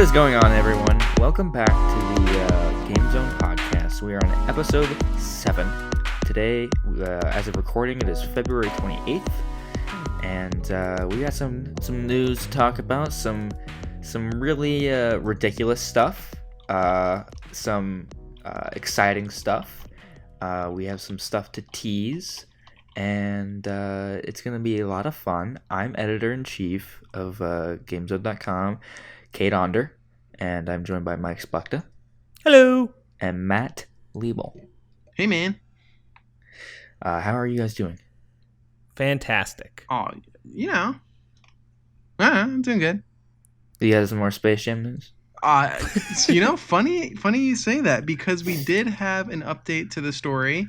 is going on, everyone? Welcome back to the GameZone podcast. We are on episode 7. Today, as of recording, it is February 28th, and we got some news to talk about. Some really ridiculous stuff. Some exciting stuff. We have some stuff to tease, and it's going to be a lot of fun. I'm editor-in-chief of GameZone.com, Cade, and I'm joined by Mike Splechta. Hello. And Matt Liebel. Hey, man. How are you guys doing? Fantastic. Oh, I'm doing good. You guys have some more Space Jam news? Funny you say that, because we did have an update to the story.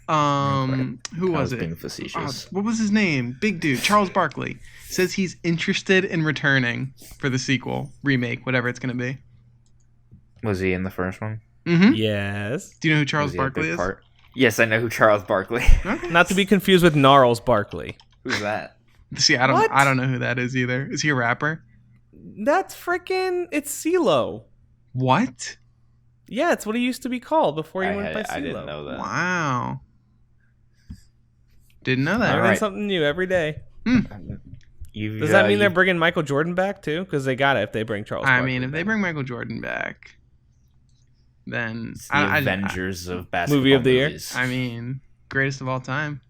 Who was it? Being facetious. What was his name? Big dude, Charles Barkley, says he's interested in returning for the sequel, remake, whatever it's going to be. Was he in the first one? Mm-hmm. Yes. Do you know who Charles Barkley is? Yes, I know who Charles Barkley. Okay. Not to be confused with Gnarls Barkley. Who's that? See, I don't know who that is either. Is he a rapper? That's it's CeeLo. What? Yeah, it's what he used to be called before he went by CeeLo. I didn't know that. Wow. Didn't know that. Learning something new every day. Does that mean they're bringing Michael Jordan back too? Because they got it if they bring Charles Barkley. I mean, if they bring Michael Jordan back, then it's the Avengers of basketball movie of the movies. year. I mean, greatest of all time.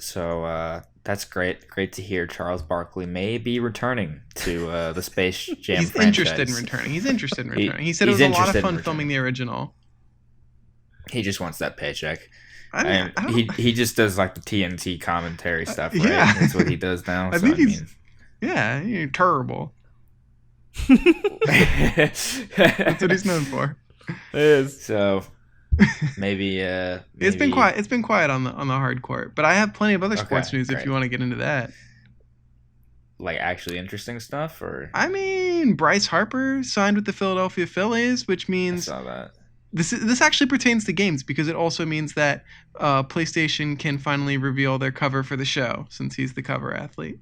So that's great. Great to hear. Charles Barkley may be returning to the Space Jam He's franchise. interested in returning. He said it was a lot of fun filming the original. He just wants that paycheck. He just does like the TNT commentary stuff, right? Yeah. That's what he does now. Yeah, you're terrible. That's what he's known for. It is. So maybe it's been quiet. It's been quiet on the hard court, but I have plenty of other sports news if you want to get into that. Like actually interesting stuff, or I mean, Bryce Harper signed with the Philadelphia Phillies, which means I saw that. This actually pertains to games, because it also means that PlayStation can finally reveal their cover for the show, since he's the cover athlete.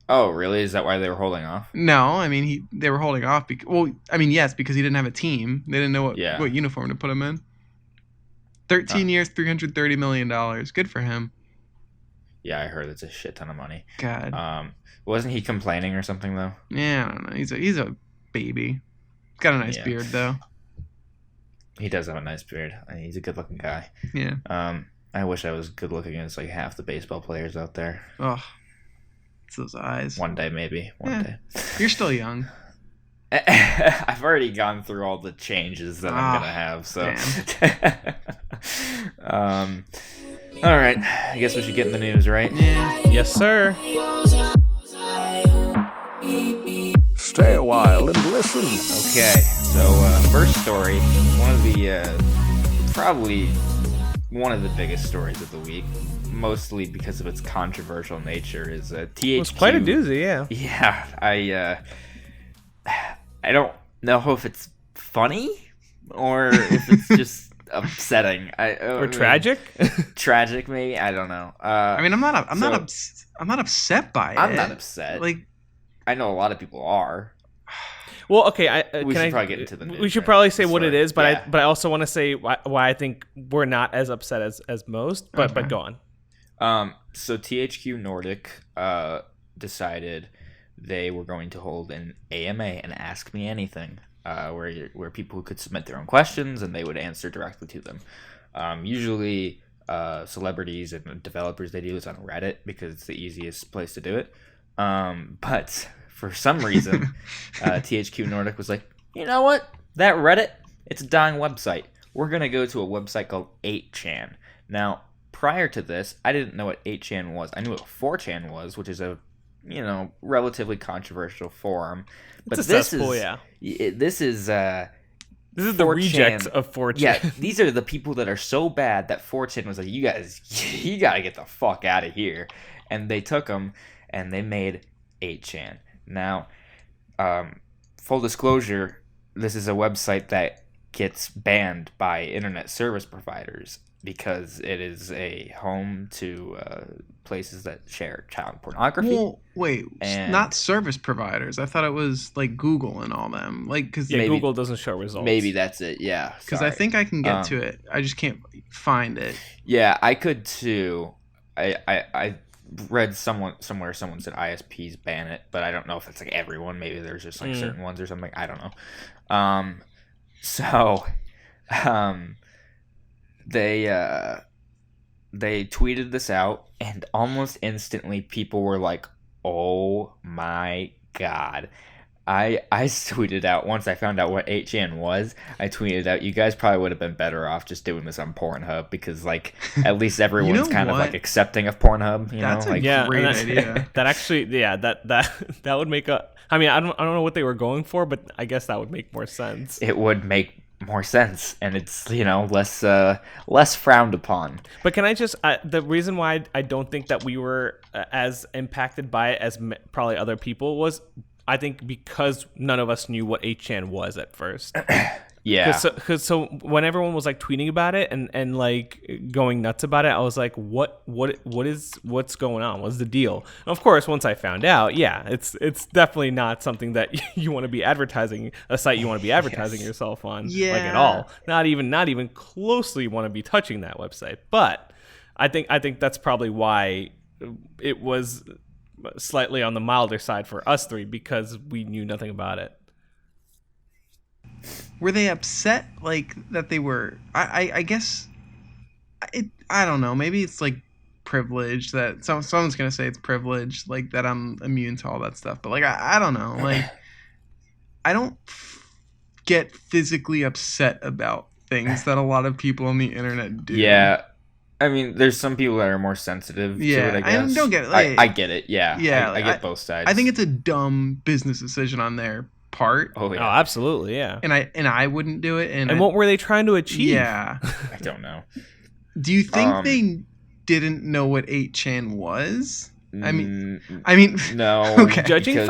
Oh, really? Is that why they were holding off? No, I mean they were holding off yes, because he didn't have a team. They didn't know what uniform to put him in. 13 years, $330 million. Good for him. Yeah, I heard it's a shit ton of money. God. Wasn't he complaining or something though? Yeah, I don't know. He's a baby. Got a nice beard though. He does have a nice beard. He's a good-looking guy. Yeah. I wish I was good-looking as like half the baseball players out there. Oh, it's those eyes. One day, maybe. One day. You're still young. I've already gone through all the changes that I'm gonna have. So. All right. I guess we should get in the news, right? Yeah. Yes, sir. Stay a while and listen. Okay, so first story, one of the probably one of the biggest stories of the week, mostly because of its controversial nature, is THQ. It was quite a doozy, yeah. Yeah, I don't know if it's funny or if it's just upsetting. Or tragic. Tragic, maybe. I don't know. I'm not upset by it. I'm not upset. Like, I know a lot of people are. Well, okay. We should probably get into the news. We should probably say what it is, but yeah. I also want to say why I think we're not as upset as most. But go on. So THQ Nordic decided they were going to hold an AMA, an Ask Me Anything, where people could submit their own questions and they would answer directly to them. Usually, celebrities and developers, they do this on Reddit because it's the easiest place to do it. But for some reason, THQ Nordic was like, you know what? That Reddit, it's a dying website. We're going to go to a website called 8chan. Now, prior to this, I didn't know what 8chan was. I knew what 4chan was, which is a, relatively controversial forum. But it's a cesspool, yeah. This is the rejects of 4chan. Yeah, these are the people that are so bad that 4chan was like, you guys, you got to get the fuck out of here. And they took them and they made 8chan. Now, full disclosure, this is a website that gets banned by internet service providers because it is a home to places that share child pornography. Well, wait, not service providers. I thought it was like Google and all them. Like, cause Google doesn't show results. Maybe that's it. Yeah, because I think I can get to it. I just can't find it. Yeah, I could too. I read someone said ISPs ban it, but I don't know if it's like everyone. Maybe there's just like certain ones or something. I don't know. They tweeted this out, and almost instantly people were like, "Oh my god." I tweeted out, once I found out what 8chan was, I tweeted out, you guys probably would have been better off just doing this on Pornhub, because like at least everyone's kind of like accepting of Pornhub. That's a great idea. That actually, that would make a. I mean, I don't know what they were going for, but I guess that would make more sense. It would make more sense, and it's less frowned upon. But can I just the reason why I don't think that we were as impacted by it as probably other people was, I think, because none of us knew what 8chan was at first. Yeah. Because when everyone was like tweeting about it and like going nuts about it, I was like, what's going on? What's the deal? And of course, once I found out, it's definitely not something that you want to be advertising, a site you want to be advertising yourself on, like at all. Not even closely want to be touching that website. But I think that's probably why it was slightly on the milder side for us three, because we knew nothing about it. Were they upset, like, that they were... I guess... I don't know. Maybe it's, like, privilege that... Someone's going to say it's privilege, like, that I'm immune to all that stuff. But, like, I don't know. Like, I don't get physically upset about things that a lot of people on the internet do. Yeah. I mean, there's some people that are more sensitive to it, I guess. I don't get it. Like, I get it, yeah. Yeah. I get both sides. I think it's a dumb business decision on their part. Oh, yeah. Oh, absolutely, yeah. And I wouldn't do it. And what were they trying to achieve? Yeah. I don't know. Do you think they didn't know what 8chan was? I mean, no. Okay. Judging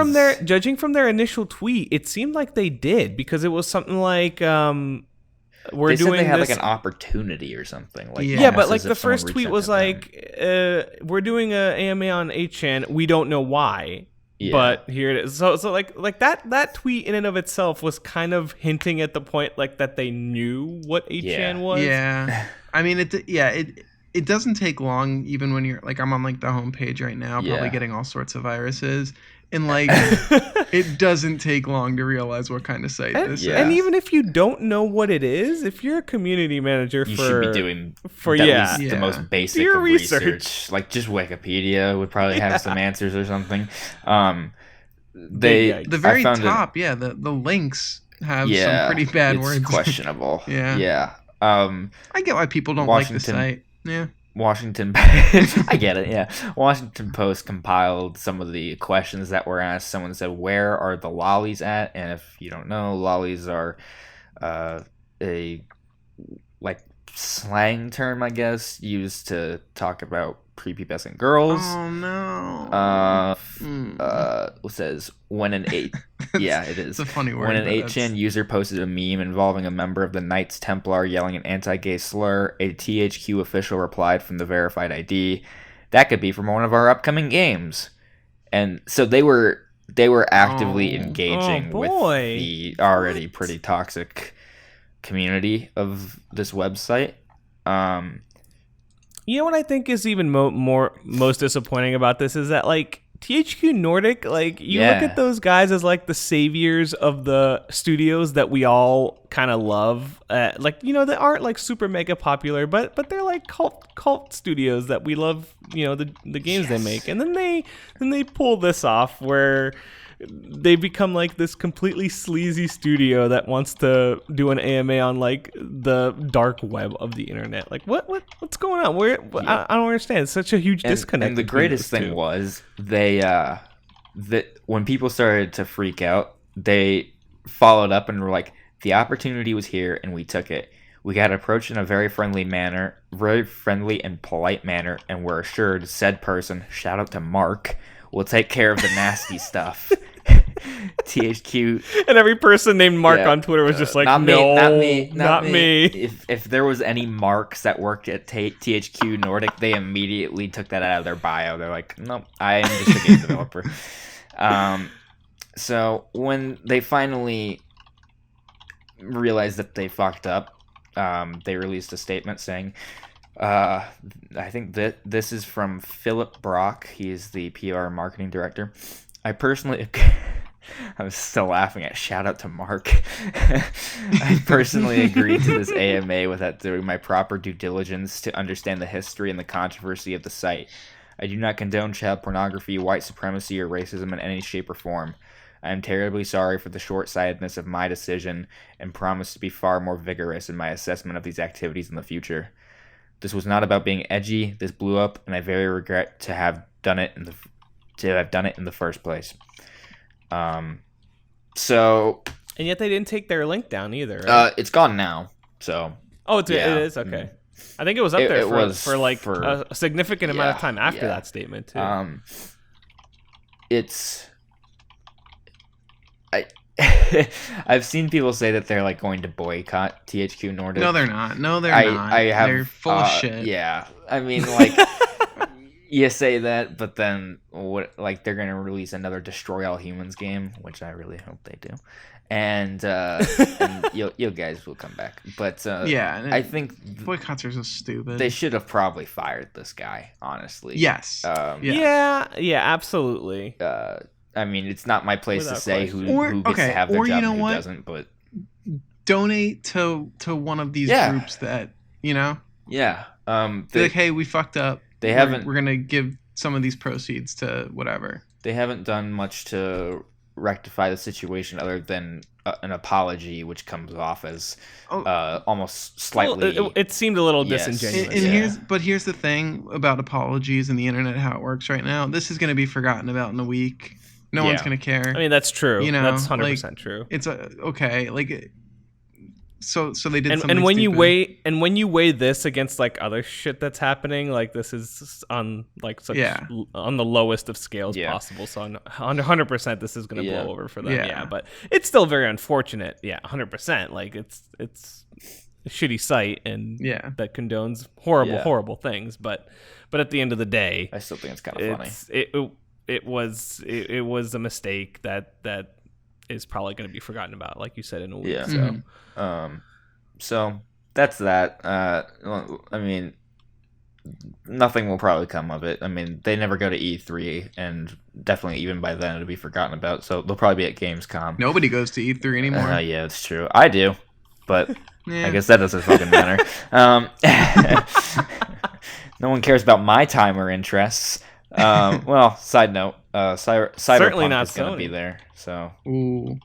from their initial tweet, it seemed like they did, because it was something like they said they had like an opportunity or something. Like but like the first tweet was like, we're doing a AMA on 8chan. We don't know why. Yeah. But here it is. So like that tweet in and of itself was kind of hinting at the point like that they knew what 8chan was. Yeah. I mean, it doesn't take long, even when you're like, I'm on like the homepage right now, probably getting all sorts of viruses. And like, it doesn't take long to realize what kind of site this is. And even if you don't know what it is, if you're a community manager, you should be doing the most basic of research. Like just Wikipedia would probably have some answers or something. The very top, the links have some pretty bad words. It's questionable. Yeah. I get why people don't like the site. Yeah. Washington I get it, yeah. Washington Post compiled some of the questions that were asked. Someone said, where are the lollies at? And if you don't know, lollies are a like slang term, I guess, used to talk about prepubescent girls. Oh no. It says when an 8 yeah, it is. It's a funny word. When an 8chan user posted a meme involving a member of the Knights Templar yelling an anti-gay slur, a THQ official replied from the verified ID, "That could be from one of our upcoming games." And so they were actively engaging with the already pretty toxic community of this website. You know what I think is even most disappointing about this is that like THQ Nordic, like you look at those guys as like the saviors of the studios that we all kind of love. Like, you know, they aren't like super mega popular, but they're like cult studios that we love. You know, the games they make, and then they pull this off where they become like this completely sleazy studio that wants to do an AMA on like the dark web of the internet. Like what's going on? I don't understand. It's such a huge disconnect. And the greatest thing was that when people started to freak out, they followed up and were like, the opportunity was here and we took it. We got approached in a very friendly and polite manner, and we're assured said person, shout out to Mark, will take care of the nasty stuff. THQ. And every person named Mark Yeah, on Twitter was just like, not no, me, not me. If there was any Marks that worked at THQ Nordic, they immediately took that out of their bio. They're like, nope, I am just a game developer. So when they finally realized that they fucked up, they released a statement saying, I think that this is from Philip Brock. He is the PR and marketing director. I was still laughing at shout out to Mark. I personally agreed to this AMA without doing my proper due diligence to understand the history and the controversy of the site. I do not condone child pornography, white supremacy, or racism in any shape or form. I am terribly sorry for the short-sightedness of my decision and promise to be far more vigorous in my assessment of these activities in the future. This was not about being edgy. This blew up, and I very regret to have done it in the first place. So, and yet they didn't take their link down either. Right? It's gone now. So, it is okay. I think it was up there for a significant amount of time after that statement too. I've seen people say that they're like going to boycott THQ Nordic. No, they're not. They're full of shit. Yeah, I mean, like, you say that, but then what? Like, they're gonna release another Destroy All Humans game, which I really hope they do, and you guys will come back. But I think boycotts are so stupid. They should have probably fired this guy, honestly. Yes. Yeah, absolutely. I mean, it's not my place to say who gets to have their job and who doesn't, but donate to one of these groups that, Yeah. Be like, hey, we fucked up. We're gonna give some of these proceeds to whatever. They haven't done much to rectify the situation other than an apology, which comes off as almost slightly. Well, it seemed a little disingenuous. Here's the thing about apologies and the internet, how it works right now. This is gonna be forgotten about in a week. No one's gonna care. I mean, that's true. That's 100% true. It's okay. Like, so they did something. And when you weigh this against like other shit that's happening, like this is on like such on the lowest of scales possible. So 100%, this is gonna blow over for them. Yeah, but it's still very unfortunate. 100%. Like it's a shitty site and that condones horrible things. But at the end of the day, I still think it's kind of funny. It was a mistake that is probably going to be forgotten about, like you said, in a week. Yeah. So that's that. I mean, nothing will probably come of it. I mean, they never go to E3, and definitely even by then it'll be forgotten about. So they'll probably be at Gamescom. Nobody goes to E3 anymore. Yeah, it's true. I do, but I guess that doesn't fucking matter. No one cares about my time or interests. Well, side note, Cyberpunk is going to be there, so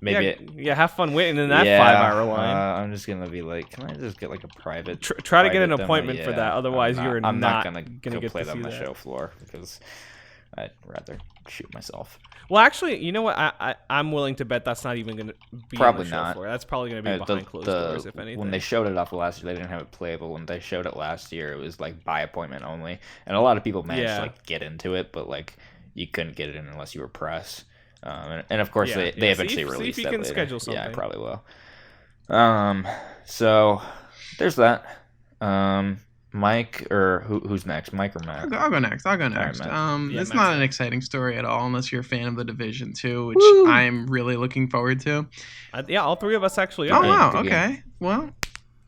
maybe have fun waiting in that 5-hour line. I'm just gonna be like, can I just get like a private? Try to get an appointment for that. Otherwise, I'm not gonna go play that on the show floor because I'd rather shoot myself. Well, actually, you know what? I'm willing to bet that's not even going to be probably on the show floor. That's probably going to be behind closed doors, if anything. When they showed it off last year, they didn't have it playable. When they showed it last year, it was like by appointment only, and a lot of people managed to like get into it, but like you couldn't get it in unless you were press. And of course, they eventually released that. See if you can schedule something. Yeah, I probably will. So there's that. Mike, or who's next? Mike or Matt? I'll go next. Right, it's not an exciting story at all unless you're a fan of The Division 2, which I'm really looking forward to. All three of us actually are. Oh, wow. Okay. Well,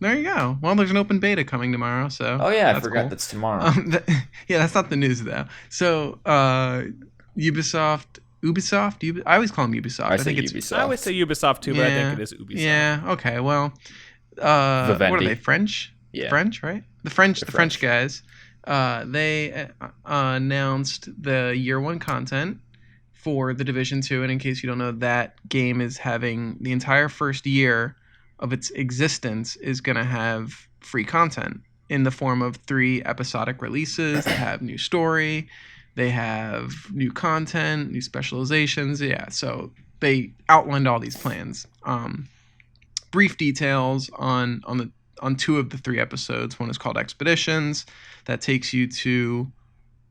there you go. Well, there's an open beta coming tomorrow, so... Oh, yeah, I forgot that's tomorrow. That's not the news, though. So, Ubisoft... I always call them Ubisoft. I think it's Ubisoft. I always say Ubisoft, too, but I think it is Ubisoft. Yeah, okay, well... what are they, French? Yeah. French, right? The French guys, they announced the year one content for The Division 2, and in case you don't know, that game is having the entire first year of its existence is going to have free content in the form of 3 episodic releases. They have new story, they have new content, new specializations. Yeah, so they outlined all these plans. Brief details on 2 of the 3 episodes. One is called Expeditions, that takes you to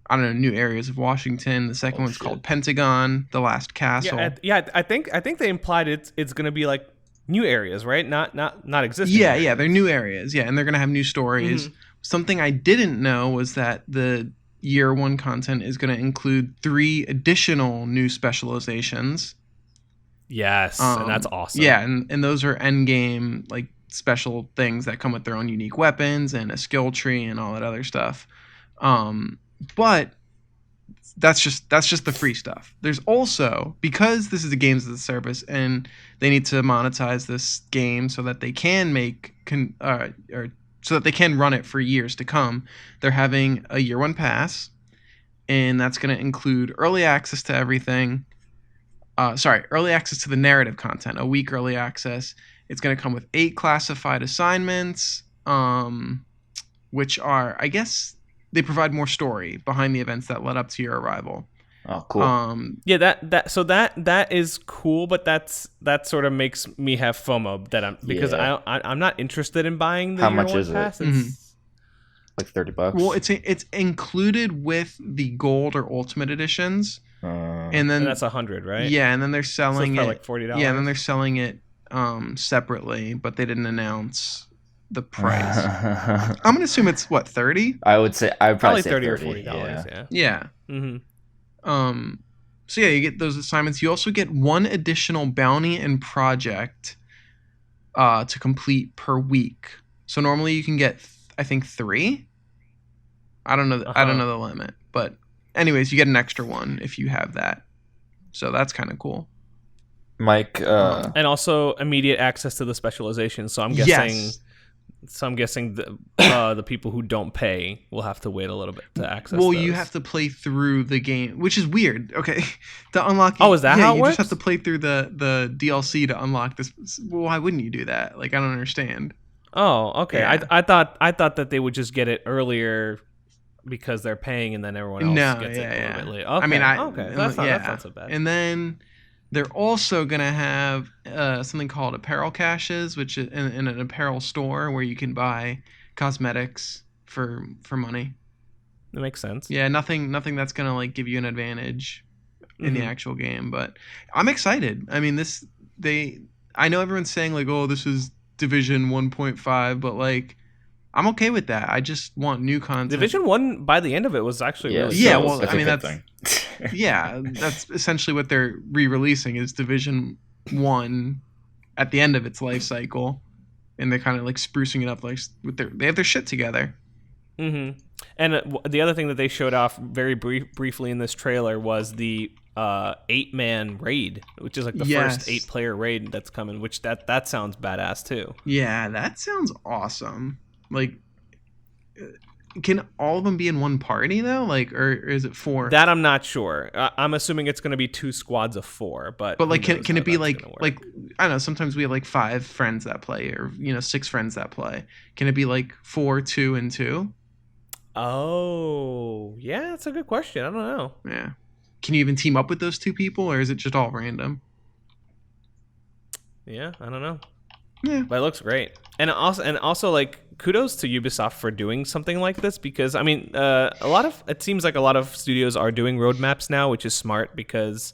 I don't know, new areas of Washington. The second one's called Pentagon, the Last Castle. I think they implied it's going to be like new areas, right? Not existing. Yeah, areas. yeah, they're new areas. Yeah, and they're going to have new stories. Mm-hmm. Something I didn't know was that the year one content is going to include 3 additional new specializations. Yes, and that's awesome. Yeah, and those are end game like special things that come with their own unique weapons and a skill tree and all that other stuff. But that's just the free stuff. There's also, because this is a games as a service and they need to monetize this game so that they can so that they can run it for years to come, they're having a year one pass, and that's going to include early access to everything. Early access to the narrative content, a week early access. It's going to come with 8 classified assignments, which are, I guess, they provide more story behind the events that led up to your arrival. Oh, cool. Yeah, that is cool, but that sort of makes me have FOMO because I'm not interested in buying the How year much one is pass. it? Like $30. Well, it's included with the gold or ultimate editions, and that's 100, right? Yeah, and then they're selling for it like $40. Yeah, and then they're selling it separately, but they didn't announce the price. I'm gonna assume it's what, 30? I would probably say 30 or $30 $40. Yeah. Mm-hmm. So yeah, you get those assignments. You also get 1 additional bounty and project to complete per week. So normally you can get I think 3. I don't know. I don't know the limit, but anyways, you get an extra one if you have that. So that's kind of cool. Mike, and also immediate access to the specializations. So I'm guessing. Yes. So I'm guessing the people who don't pay will have to wait a little bit to access. Well, those. you have to play through the game, which is weird. Okay, to unlock. Oh, is that how it works? You just have to play through the DLC to unlock this. Well, why wouldn't you do that? Like, I don't understand. Oh, okay. Yeah. I thought that they would just get it earlier because they're paying, and then everyone else gets it a little bit late. Okay. I mean, that's not so bad. And then they're also gonna have something called apparel caches, which is in an apparel store where you can buy cosmetics for money. That makes sense. Yeah, nothing that's gonna like give you an advantage in the actual game, but I'm excited. I mean, I know everyone's saying like, oh, this is Division 1.5, but like, I'm okay with that. I just want new content. Division 1 by the end of it was actually really yeah. good. Well, I mean that's yeah, that's essentially what they're re-releasing is Division 1 at the end of its life cycle, and they're kind of like sprucing it up, like they have their shit together. Mm-hmm. And the other thing that they showed off very briefly in this trailer was the 8-man raid, which is like the first 8-player raid that's coming, which that sounds badass too. Yeah, that sounds awesome. Like, can all of them be in one party though? Like, or is it 4? That I'm not sure. I'm assuming it's going to be 2 squads of 4, but like, can it be like I don't know? Sometimes we have like 5 friends that play, or 6 friends that play. Can it be like 4, 2, and 2? Oh, yeah, that's a good question. I don't know. Yeah, can you even team up with those 2 people, or is it just all random? Yeah, I don't know. Yeah, but it looks great, and also like kudos to Ubisoft for doing something like this, because I mean, it seems like a lot of studios are doing roadmaps now, which is smart, because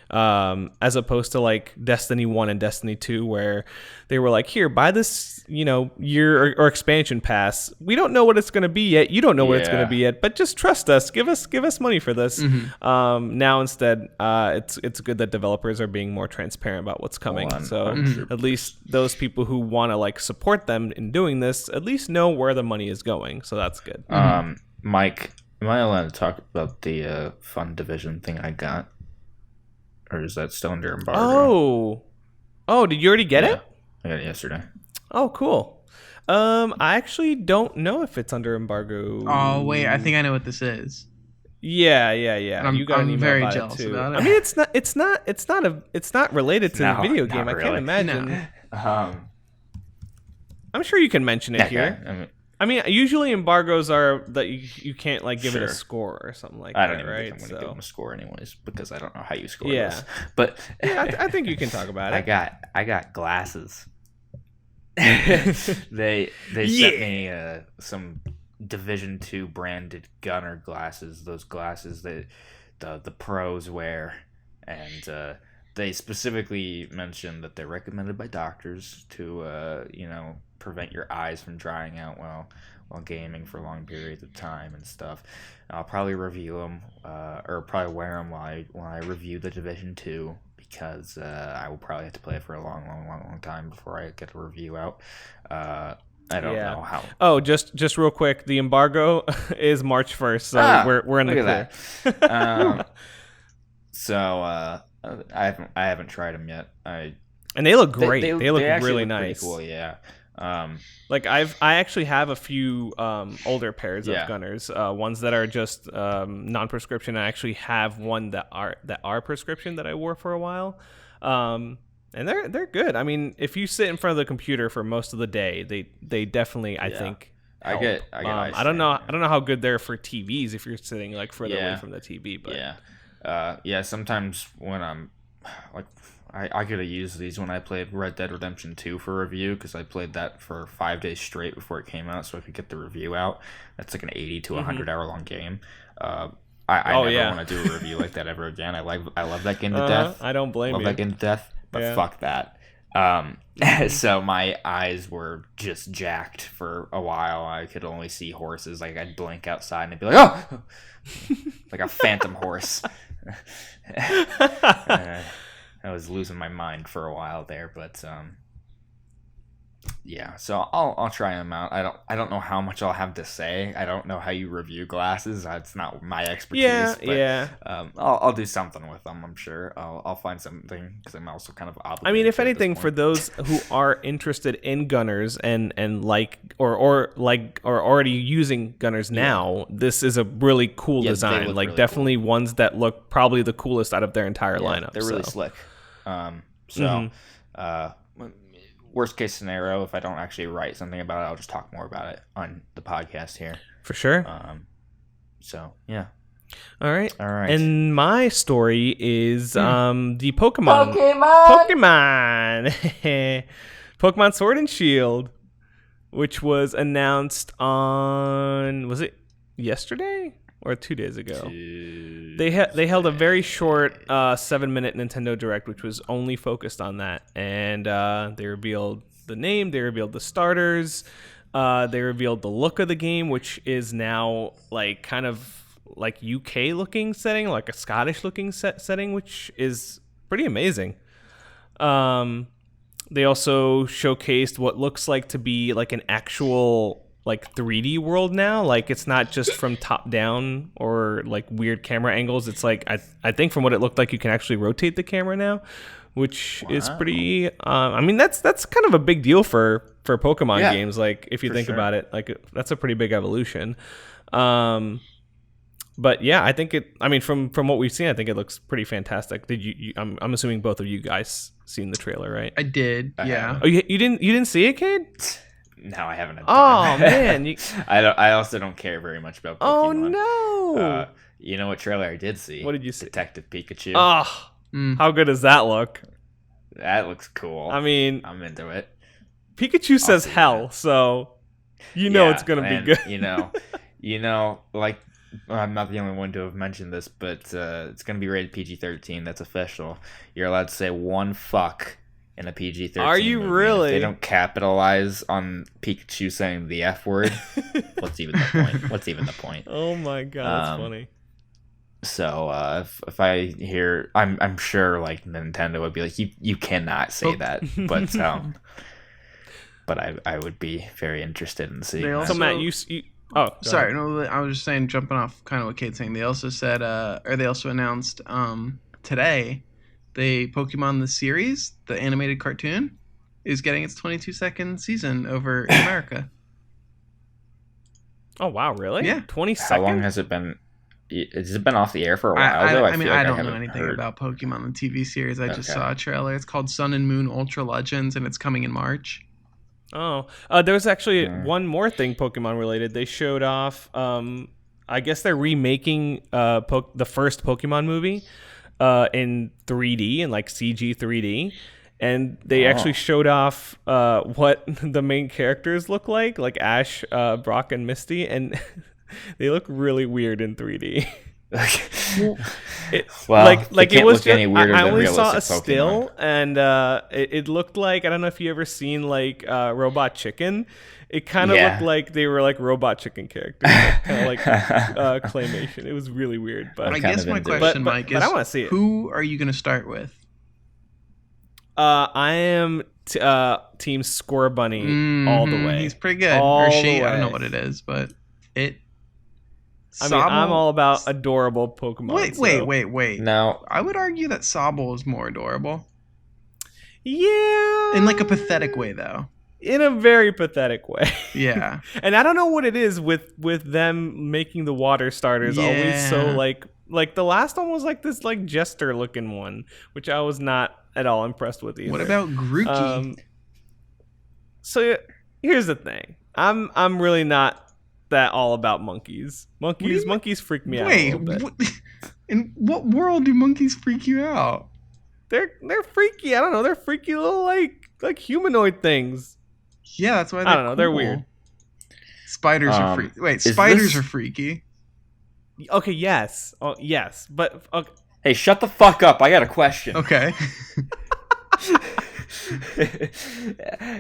as opposed to like Destiny 1 and Destiny 2, where they were like, here, buy this, year or expansion pass. We don't know what it's going to be yet. You don't know what it's going to be yet, but just trust us. Give us money for this. Mm-hmm. Now instead, it's good that developers are being more transparent about what's coming. So at least those people who want to like support them in doing this at least know where the money is going. So that's good. Mike, am I allowed to talk about the fun Division thing I got? Or is that still under embargo? Oh, did you already get it? I got it yesterday. Oh, cool. I actually don't know if it's under embargo. Oh, wait, I think I know what this is. Yeah. You got an email very about jealous it too. about it. I mean, it's not related to the video game. Really. I can't imagine. No. I'm sure you can mention it here. I mean, usually embargoes are that you can't like give it a score or something like that, right? I don't even think I'm going to give them a score anyways, because I don't know how you score this. But I think you can talk about it. I got glasses. They sent me some Division 2 branded gunner glasses, those glasses that the pros wear, and they specifically mentioned that they're recommended by doctors to prevent your eyes from drying out while gaming for long periods of time and stuff. And I'll probably review them or probably wear them while I review the Division 2, because I will probably have to play it for a long time before I get a review out. I don't know how. Oh, just real quick, the embargo is March 1st, so we're in the clear. So I haven't tried them yet. And they look great. They look really nice. Cool, yeah. I actually have a few older pairs of gunners, ones that are just non-prescription. I actually have one that are prescription that I wore for a while. And they're good. I mean, if you sit in front of the computer for most of the day, they definitely I think help. I don't know how good they're for TVs if you're sitting like further away from the TV, but sometimes when I'm like I could have used these when I played Red Dead Redemption 2 for review, because I played that for 5 days straight before it came out, so I could get the review out. That's like an 80 to 100 hour long game. I never want to do a review like that ever again. I love that game to death. I don't blame you. Love that game to death. But fuck that. So my eyes were just jacked for a while. I could only see horses. Like, I'd blink outside and I'd be like, oh! Like a phantom horse. I was losing my mind for a while there, but so I'll try them out. I don't know how much I'll have to say. I don't know how you review glasses. It's not my expertise. I'll do something with them. I'm sure I'll find something, because I'm also kind of obligated. I mean, if anything, for those who are interested in gunners and or already using gunners now, this is a really cool design. Like, really definitely cool. Ones that look probably the coolest out of their entire lineup. They're really slick. Worst case scenario, if I don't actually write something about it, I'll just talk more about it on the podcast here. For sure. So, yeah. All right. All right. And my story is the Pokemon. Pokemon Sword and Shield, which was announced on, was it yesterday or 2 days ago? They held a very short 7-minute Nintendo Direct, which was only focused on that, and they revealed the name, they revealed the starters, they revealed the look of the game, which is now like kind of like UK looking setting, like a Scottish looking setting, which is pretty amazing. They also showcased what looks like to be like an actual like 3D world now. Like, it's not just from top down or like weird camera angles. It's like I think from what it looked like, you can actually rotate the camera now, which is pretty I mean, that's kind of a big deal for Pokemon games. Like, if you think about it, like, that's a pretty big evolution. But yeah, I think from what we've seen, I think it looks pretty fantastic. Did you I'm assuming both of you guys seen the trailer, right? I did. Yeah. Oh, you didn't see it, Cade? No, I haven't. Oh man, I also don't care very much about Pokemon. Oh no! You know what trailer I did see? What did you see? Detective Pikachu. Oh, how good does that look? That looks cool. I mean, I'm into it. Pikachu says hell, so it's gonna be good. Like, I'm not the only one to have mentioned this, but it's gonna be rated PG-13. That's official. You're allowed to say one fuck in a PG-13 Are you movie. really? If they don't capitalize on Pikachu saying the F word, what's even the point? Oh my god, that's funny. So if I hear, I'm sure like Nintendo would be like, you cannot say that, but I would be very interested in seeing that. So Matt, you sorry, no, I was just saying, jumping off kind of what Cade's saying. They also said, they also announced today, the Pokemon the series, the animated cartoon, is getting its 22-second season over in America. Oh wow, really? Yeah. 20 seconds. How long has it been? Has it been off the air for a while? Though? I don't know anything about Pokemon the TV series. I just saw a trailer. It's called Sun and Moon Ultra Legends, and it's coming in March. Oh, there was actually one more thing Pokemon related. They showed off. I guess they're remaking the first Pokemon movie in 3D, in like CG 3D, and they actually showed off what the main characters look like Ash, Brock, and Misty, and they look really weird in 3D. It was just, I only saw a still, and it looked like, I don't know if you ever seen like Robot Chicken. It kind of looked like they were like Robot Chicken characters, kind of like claymation. It was really weird. But I guess my question, Mike, is I want to see it. Who are you going to start with? I am Team Score Bunny all the way. He's pretty good. Or she, I don't know what it is, but it. I mean, I'm all about adorable Pokemon. Wait. No. I would argue that Sobble is more adorable. Yeah. In like a pathetic way, though. In a very pathetic way. Yeah. And I don't know what it is with them making the water starters always so like the last one was like this like jester looking one, which I was not at all impressed with either. What about Grookey? So here's the thing. I'm really not that all about monkeys. Monkeys freak me out a little bit. In what world do monkeys freak you out? They're freaky. I don't know. They're freaky little like humanoid things. Yeah, that's why I don't know. They're weird. Spiders are freaky. Wait, spiders are freaky. Okay, yes. Oh, yes. But okay. Hey, shut the fuck up. I got a question. Okay.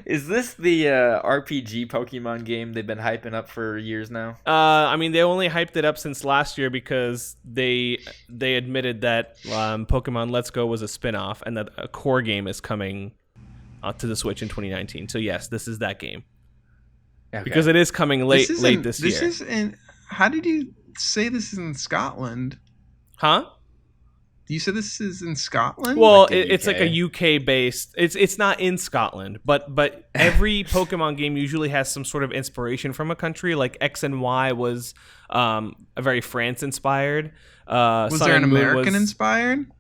Is this the RPG Pokemon game they've been hyping up for years now? I mean, they only hyped it up since last year because they admitted that Pokemon Let's Go was a spin-off and that a core game is coming to the Switch in 2019. So yes, this is that game. Okay. Because it is coming late this year. This is in. How did you say this is in Scotland? Huh? You said this is in Scotland? Well, it's like a UK based. It's not in Scotland, but every Pokemon game usually has some sort of inspiration from a country. Like X and Y was a very France inspired. Was there an American inspired?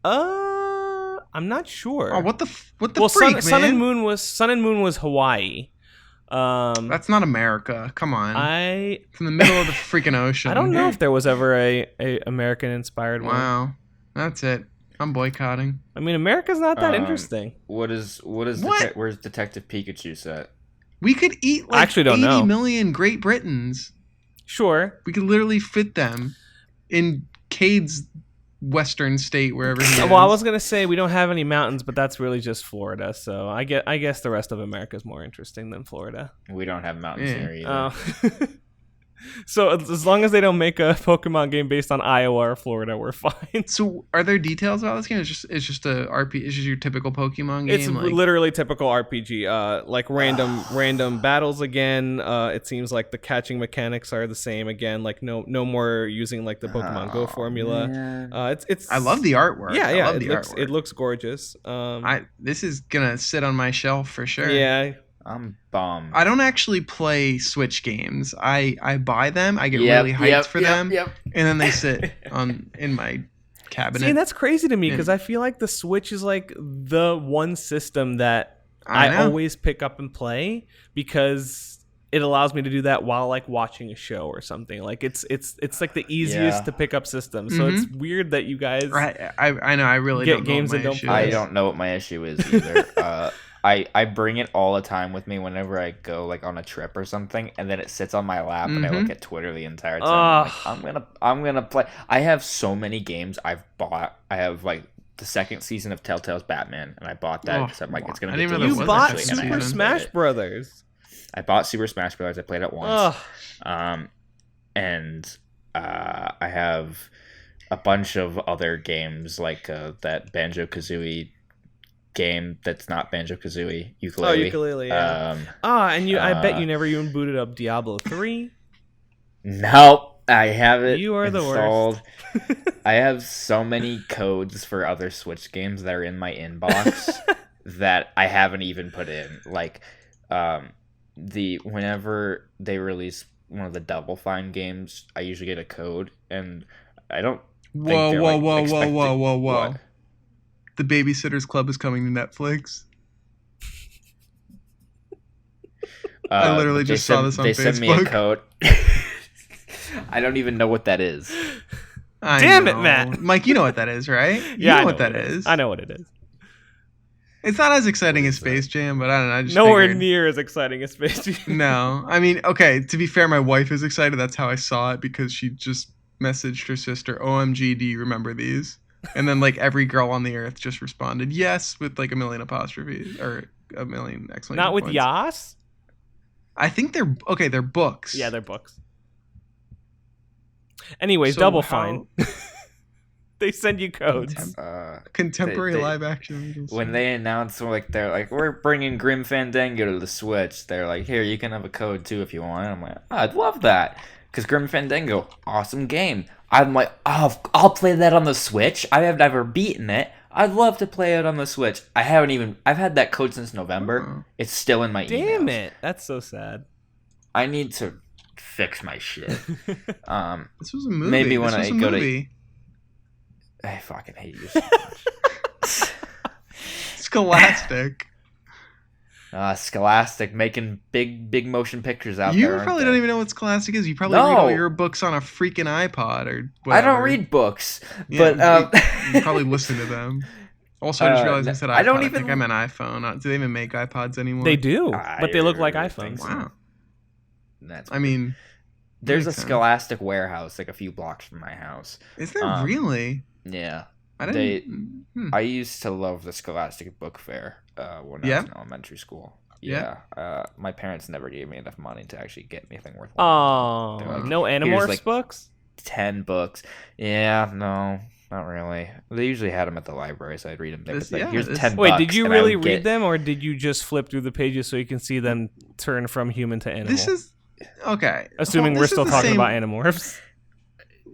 I'm not sure. Oh, what the freak, man? Sun and Moon was Hawaii. That's not America. Come on. It's in the middle of the freaking ocean. I don't know if there was ever a American inspired one. Wow. That's it. I'm boycotting. I mean, America's not that interesting. Where's Detective Pikachu set? We could eat like 80 million Great Britons. Sure. We could literally fit them in Cade's western state, wherever he is. Well, I was going to say we don't have any mountains, but that's really just Florida. So I guess the rest of America is more interesting than Florida. We don't have mountains here either. So as long as they don't make a Pokemon game based on Iowa or Florida, we're fine. So are there details about this game? It's just a RPG. It's just your typical Pokemon game. It's literally typical RPG. Like random battles again. It seems like the catching mechanics are the same again. Like no more using like the Pokemon Go formula. It's. I love the artwork. Yeah. It looks gorgeous. This is gonna sit on my shelf for sure. Yeah. I'm bummed. I don't actually play Switch games. I buy them. I get really hyped for them, and then they sit in my cabinet. See, and that's crazy to me because I feel like the Switch is like the one system that I always pick up and play because it allows me to do that while like watching a show or something. Like it's like the easiest to pick up system. So it's weird that you guys I know I really get don't games know that don't. I don't know what my issue is either. I bring it all the time with me whenever I go like on a trip or something, and then it sits on my lap and I look at Twitter the entire time. I'm gonna play. I have so many games I've bought. I have like the second season of Telltale's Batman, and I bought that because I'm like, it's gonna get delivered. You bought Super Smash Brothers. I bought Super Smash Brothers. I played it once. And I have a bunch of other games like that Banjo-Kazooie game that's not Banjo-Kazooie, Ukulele. Oh, Ukulele, yeah. And I bet you never even booted up Diablo 3. Nope, I have it. You are installed. The worst. I have so many codes for other Switch games that are in my inbox that I haven't even put in. Like, whenever they release one of the Double Fine games, I usually get a code, and I don't. Whoa! What? The Babysitter's Club is coming to Netflix. I literally just saw this on Facebook. They sent me a code. I don't even know what that is. Damn it, Matt. Mike, you know what that is, right? You know what that is. I know what it is. It's not as exciting as What is Space Jam, but I don't know. I just Nowhere figured- near as exciting as Space Jam. No, I mean, okay. To be fair, my wife is excited. That's how I saw it because she just messaged her sister, "OMG, do you remember these?" And then like every girl on the earth just responded yes with like a million apostrophes or a million exclamation Not with points. Yas? I think they're okay. They're books. Yeah, they're books. Anyways, So Double how- Fine. They send you codes. Contemporary They- live action. When they announce they're like, we're bringing Grim Fandango to the Switch, they're like, here, you can have a code too if you want. I'm like, oh, I'd love that, because Grim Fandango, awesome game. I'm like, oh, I'll play that on the Switch. I have never beaten it. I'd love to play it on the Switch. I've had that code since November. Oh. It's still in my Damn emails. it. That's so sad. I need to fix my shit. This was a movie. Maybe when This was I a go movie. I fucking hate you so much. Scholastic. Scholastic making big motion pictures out You there. probably don't even know what Scholastic is. You probably No. read all your books on a freaking iPod or whatever. I don't read books, Yeah, but you probably listen to them. Also, I just realized I said iPod. I don't I think even- I meant iPhone. Do they even make iPods anymore? They do, I but they look like really iPhones. think so. Wow. That's I mean, there's a makes sense. Scholastic warehouse like a few blocks from my house. is there Um, really? Yeah, I didn't. I used to love the Scholastic Book Fair when I Yeah? was in elementary school. Yeah? My parents never gave me enough money to actually get anything worthwhile. Oh, They're like, no Animorphs here's, like, books? 10 books. Yeah, no, not really. They usually had them at the library, so I'd read them there. This- But like, yeah, here's this- 10 Wait, bucks. did you and I really would read get- them, or did you just flip through the pages so you can see them turn from human to animal? This is okay. Assuming Well, we're this is still the talking same- about Animorphs.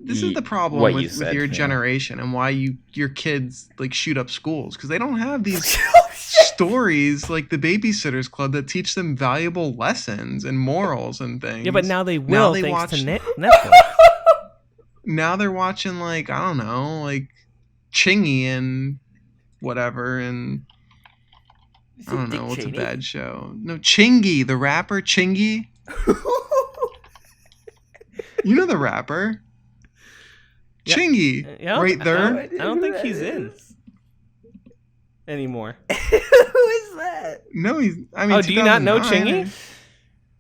This is the problem What with, you with said, your yeah. generation and why your kids like shoot up schools because they don't have these stories like the Babysitters Club that teach them valuable lessons and morals and things. Yeah, but now they will they thanks watch- to Netflix. now they're watching like I don't know, like Chingy and whatever, and I don't know what's a bad show. No, Chingy, the rapper Chingy. You know the rapper. Yeah. Chingy, Yeah, right there. I don't think he's in anymore. Who is that? No, he's. I mean, Oh, do you not know 2009. Chingy?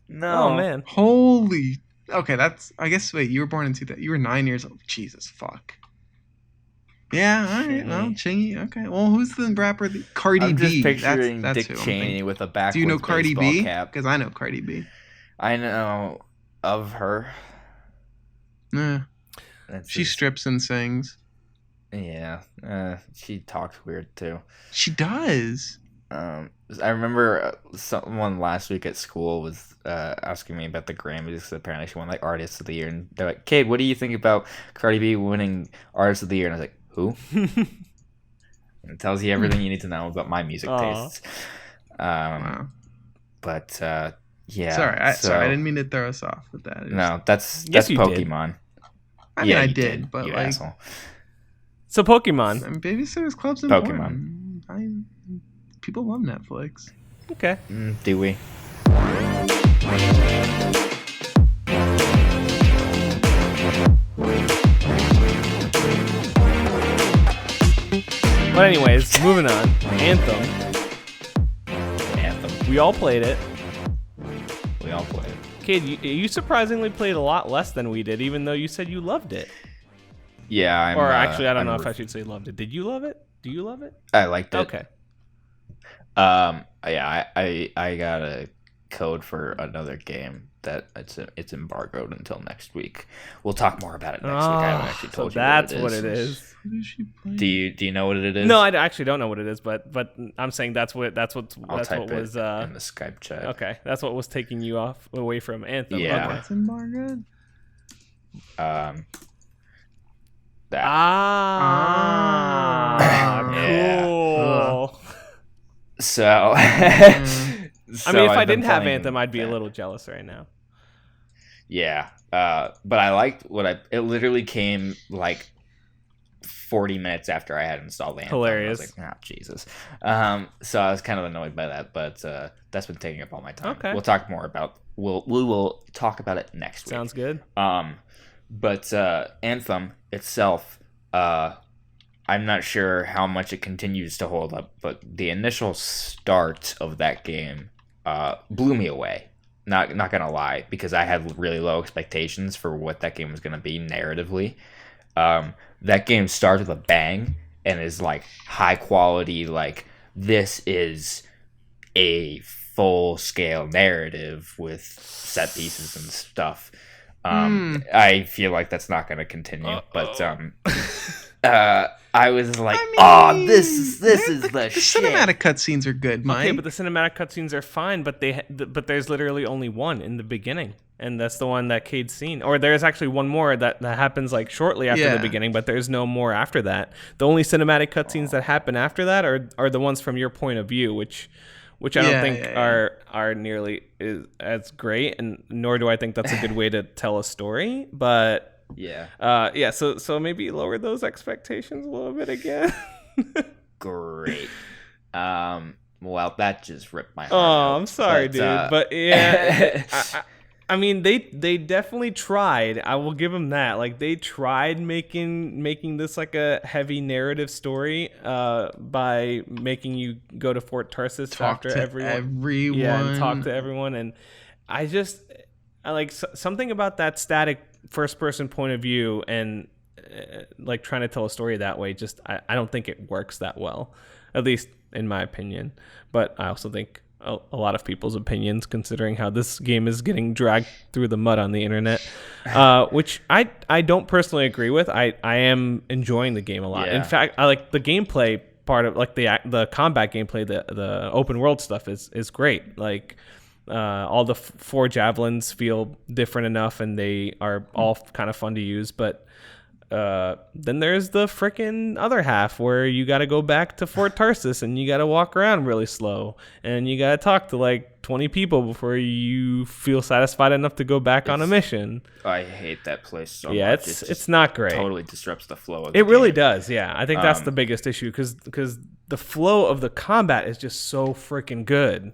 No. Oh man. Holy. Okay, that's. I guess. Wait, you were born in 2000. You were 9 years old. Jesus fuck. Yeah. All right. Well, Chingy. Okay. Well, who's the rapper? Cardi I'm just B. picturing that's Dick who I'm Cheney thinking. with a backwards Do you know Cardi baseball B? cap. Because I know Cardi B. I know of her. Yeah. That's She just- strips and sings. Yeah, she talks weird too. She does. I remember someone last week at school was asking me about the Grammys because apparently she won like Artist of the Year, and they're like, "Cade, what do you think about Cardi B winning Artist of the Year?" And I was like, "Who?" And it tells you everything you need to know about my music Aw. tastes. Wow. But yeah. Sorry, so- sorry. I didn't mean to throw us off with that. No, that's Yes, you did. Pokemon. I mean, Yeah, I you did, but you like, asshole. So Pokemon. I mean, Babysitters Club's Pokemon. important. People love Netflix. Okay. Do we? But anyways, moving on. Anthem. Anthem. We all played it. We all play it. Kid, you surprisingly played a lot less than we did, even though you said you loved it. Yeah, I'm, Or actually, I don't know I'm- if I should say loved it. Did you love it? Do you love it? I liked it. Okay. Yeah, I got a code for another game that it's embargoed until next week. We'll talk more about it next week. I haven't actually so told you that's what it is. Who does she play? Do you know what it is? No, I actually don't know what it is, but I'm saying that's what I'll that's type what it was in the Skype chat. okay. That's what was taking you away from Anthem. Yeah. Okay. What's embargoed? That. Ah, Yeah. cool. So, I mean, if I I've been didn't have playing Anthem, I'd be a that. little jealous right now. Yeah, but I liked it literally came like 40 minutes after I had installed Anthem. Hilarious. I was like, oh, Jesus. So I was kind of annoyed by that, but that's been taking up all my time. Okay. We'll talk more about we will talk about it next week. Sounds good. But Anthem itself, I I'm not sure how much it continues to hold up, but the initial start of that game blew me away. Not gonna lie, because I had really low expectations for what that game was gonna be narratively. That game starts with a bang and is like high quality. Like, this is a full scale narrative with set pieces and stuff. I feel like that's not gonna continue, but I was like, this is the shit. The cinematic cutscenes are good, Mike. Okay, but the cinematic cutscenes are fine, but there's literally only one in the beginning, and that's the one that Cade's seen. Or there's actually one more that happens like shortly after the beginning, but there's no more after that. The only cinematic cutscenes that happen after that are the ones from your point of view, which I don't think are nearly as great, and nor do I think that's a good way to tell a story. But so maybe lower those expectations a little bit again. Great. Well, that just ripped my heart out. I'm sorry, dude. But yeah, I mean, they definitely tried. I will give them that. Like, they tried making this like a heavy narrative story by making you go to Fort Tarsis after everyone. Yeah, and talk to everyone. And I like something about that static first-person point of view and like trying to tell a story that way. Just I don't think it works that well, at least in my opinion. But I also think a lot of people's opinions, considering how this game is getting dragged through the mud on the internet, which I don't personally agree with. I am enjoying the game a lot. In fact, I like the gameplay part of like the combat gameplay. The open world stuff is great. Like all the 4 javelins feel different enough, and they are all kind of fun to use. But then there's the freaking other half where you got to go back to Fort Tarsis and you got to walk around really slow and you got to talk to like 20 people before you feel satisfied enough to go back on a mission. I hate that place so much. It's not great. Totally disrupts the flow of the game. It really does. Yeah, I think that's the biggest issue because the flow of the combat is just so freaking good.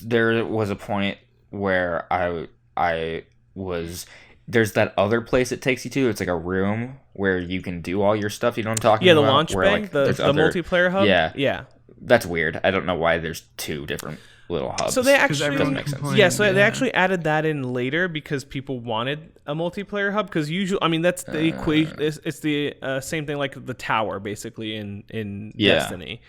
There was a point where I was. There's that other place it takes you to. It's like a room where you can do all your stuff. You know what I'm talking about? Yeah, the launch bay, like, the multiplayer hub. Yeah. That's weird. I don't know why there's 2 different little hubs. So they actually doesn't make sense. Yeah, so they actually added that in later because people wanted a multiplayer hub. Because usually, I mean, that's the equation. It's the same thing like the tower, basically in Destiny.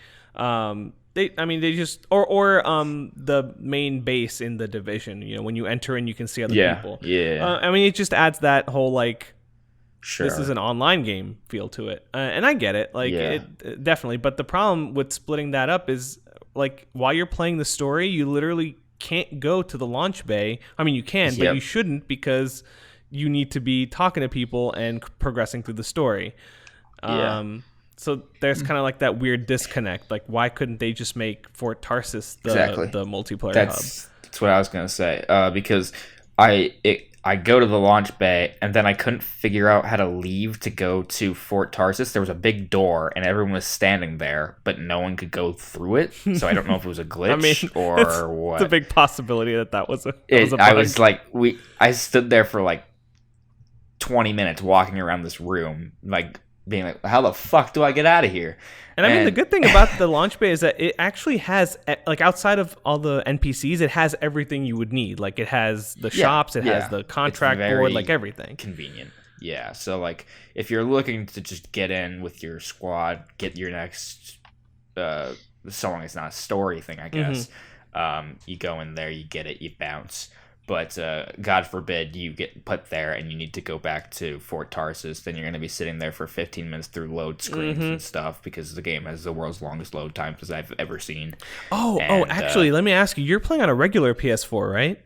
They just the main base in the Division. You know, when you enter in, you can see other people. Yeah. I mean, it just adds that whole like, sure, this is an online game feel to it, and I get it. Like, it definitely. But the problem with splitting that up is like while you're playing the story, you literally can't go to the launch bay. I mean, you can, but you shouldn't because you need to be talking to people and progressing through the story. So there's kind of like that weird disconnect. Like, why couldn't they just make Fort Tarsis the multiplayer hub? That's what I was gonna say. Because I go to the launch bay and then I couldn't figure out how to leave to go to Fort Tarsis. There was a big door and everyone was standing there, but no one could go through it. So I don't know if it was a glitch or what. It's a big possibility that was a bug. I was like, I stood there for like 20 minutes walking around this room, like, being like, how the fuck do I get out of here? And I mean, the good thing about the launch bay is that it actually has, like, outside of all the NPCs, it has everything you would need. Like, it has the shops, it has the contract board, like everything. Convenient. Yeah. So, like, if you're looking to just get in with your squad, get your next, so long as it's not a story thing, I guess, you go in there, you get it, you bounce. But God forbid you get put there and you need to go back to Fort Tarsis, then you're going to be sitting there for 15 minutes through load screens and stuff because the game has the world's longest load times I've ever seen. Actually, let me ask you. You're playing on a regular PS4, right?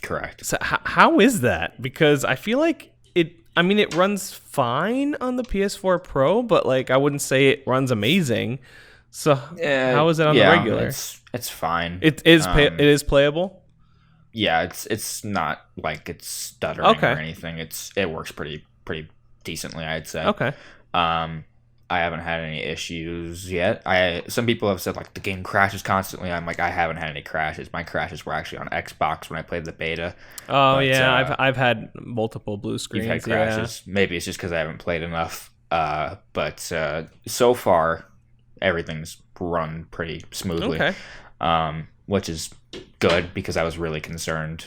Correct. So how is that? Because I feel like it runs fine on the PS4 Pro, but like I wouldn't say it runs amazing. So how is it on the regular? It's fine. It is playable. Yeah, it's not like it's stuttering or anything. It works pretty decently, I'd say. Okay. I haven't had any issues yet. Some people have said like the game crashes constantly. I'm like, I haven't had any crashes. My crashes were actually on Xbox when I played the beta. Oh, but, I've had multiple blue screens. You've had crashes. Maybe it's just because I haven't played enough. But so far, everything's run pretty smoothly. Okay. Which is good because I was really concerned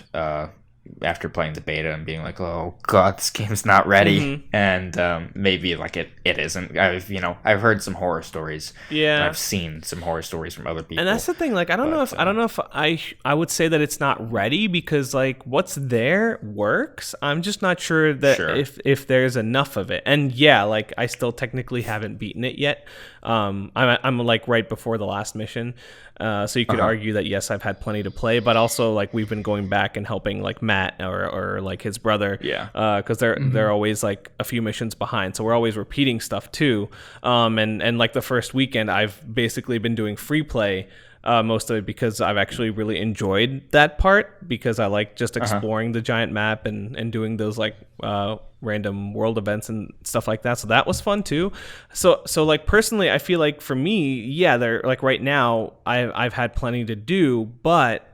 after playing the beta and being like, oh god, this game's not ready. And maybe like it isn't. I've heard some horror stories. Yeah, and I've seen some horror stories from other people, and that's the thing. Like, I don't know if I would say that it's not ready, because like what's there works. I'm just not sure that if there's enough of it. And yeah, like I still technically haven't beaten it yet. I'm like right before the last mission. So you could argue that yes, I've had plenty to play, but also like we've been going back and helping like Matt or like his brother, because they're always like a few missions behind, so we're always repeating stuff too. And like the first weekend, I've basically been doing free play. Most of it because I've actually really enjoyed that part, because I like just exploring the giant map and doing those like random world events and stuff like that. So that was fun too. So like personally, I feel like for me, yeah, they're like right now I've had plenty to do, but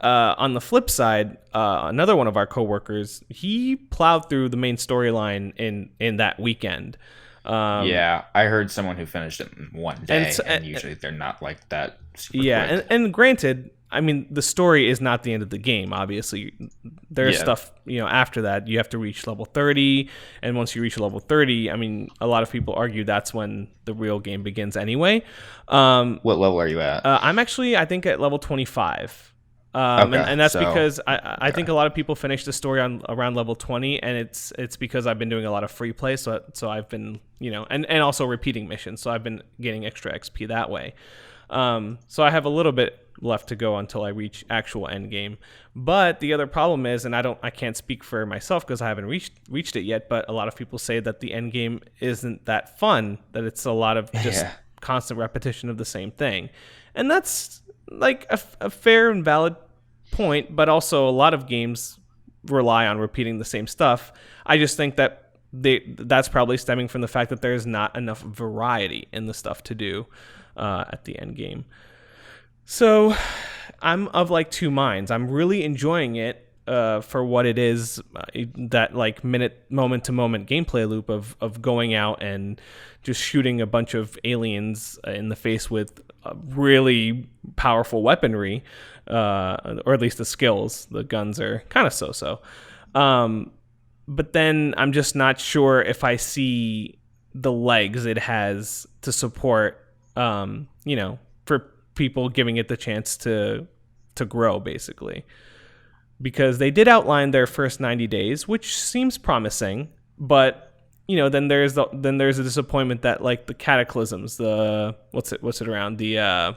on the flip side, another one of our coworkers, he plowed through the main storyline in that weekend. I heard someone who finished it in one day, and usually they're not like that super quick. And granted, I mean, the story is not the end of the game, obviously. There's stuff, after that. You have to reach level 30, and once you reach level 30, I mean, a lot of people argue that's when the real game begins anyway. What level are you at? I'm actually, I think, at level 25. And that's because I think a lot of people finish the story on around level 20, and it's because I've been doing a lot of free play, so I've been and also repeating missions, so I've been getting extra XP that way. So I have a little bit left to go until I reach actual end game. But the other problem is, and I can't speak for myself because I haven't reached it yet, but a lot of people say that the end game isn't that fun, that it's a lot of just constant repetition of the same thing, and that's like a fair and valid point, but also a lot of games rely on repeating the same stuff. I just think that that's probably stemming from the fact that there's not enough variety in the stuff to do at the end game. So I'm of like two minds. I'm really enjoying it for what it is, that like moment to moment gameplay loop of going out and just shooting a bunch of aliens in the face with really powerful weaponry, or at least the skills. The guns are kind of so-so. But then I'm just not sure if I see the legs it has to support, for people giving it the chance to grow, basically. Because they did outline their first 90 days, which seems promising, but then there's a disappointment that like the cataclysms, the what's it around the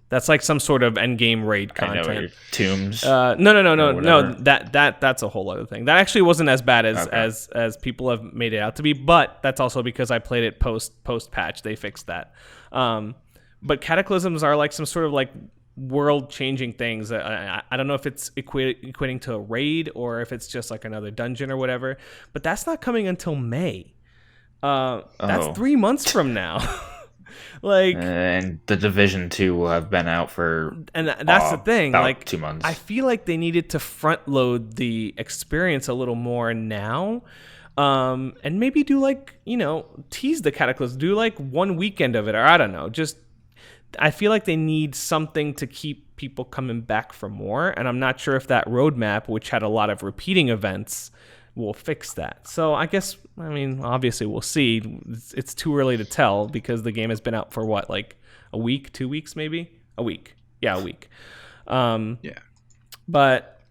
that's like some sort of end game raid content. I know, tombs. No. That's a whole other thing. That actually wasn't as bad as people have made it out to be, but that's also because I played it post patch. They fixed that. But cataclysms are like some sort of like world-changing things. I don't know if it's equating to a raid or if it's just like another dungeon or whatever, but that's not coming until May. That's 3 months from now. And the Division 2 will have been out for that's the thing, about like 2 months. I feel like they needed to front load the experience a little more now, and maybe do like tease the cataclysm, do like one weekend of it, or I don't know, just I feel like they need something to keep people coming back for more, and I'm not sure if that roadmap, which had a lot of repeating events, will fix that. So I guess, I mean, obviously we'll see. It's too early to tell because the game has been out for what, like a week, 2 weeks, maybe? A week. Yeah, a week. But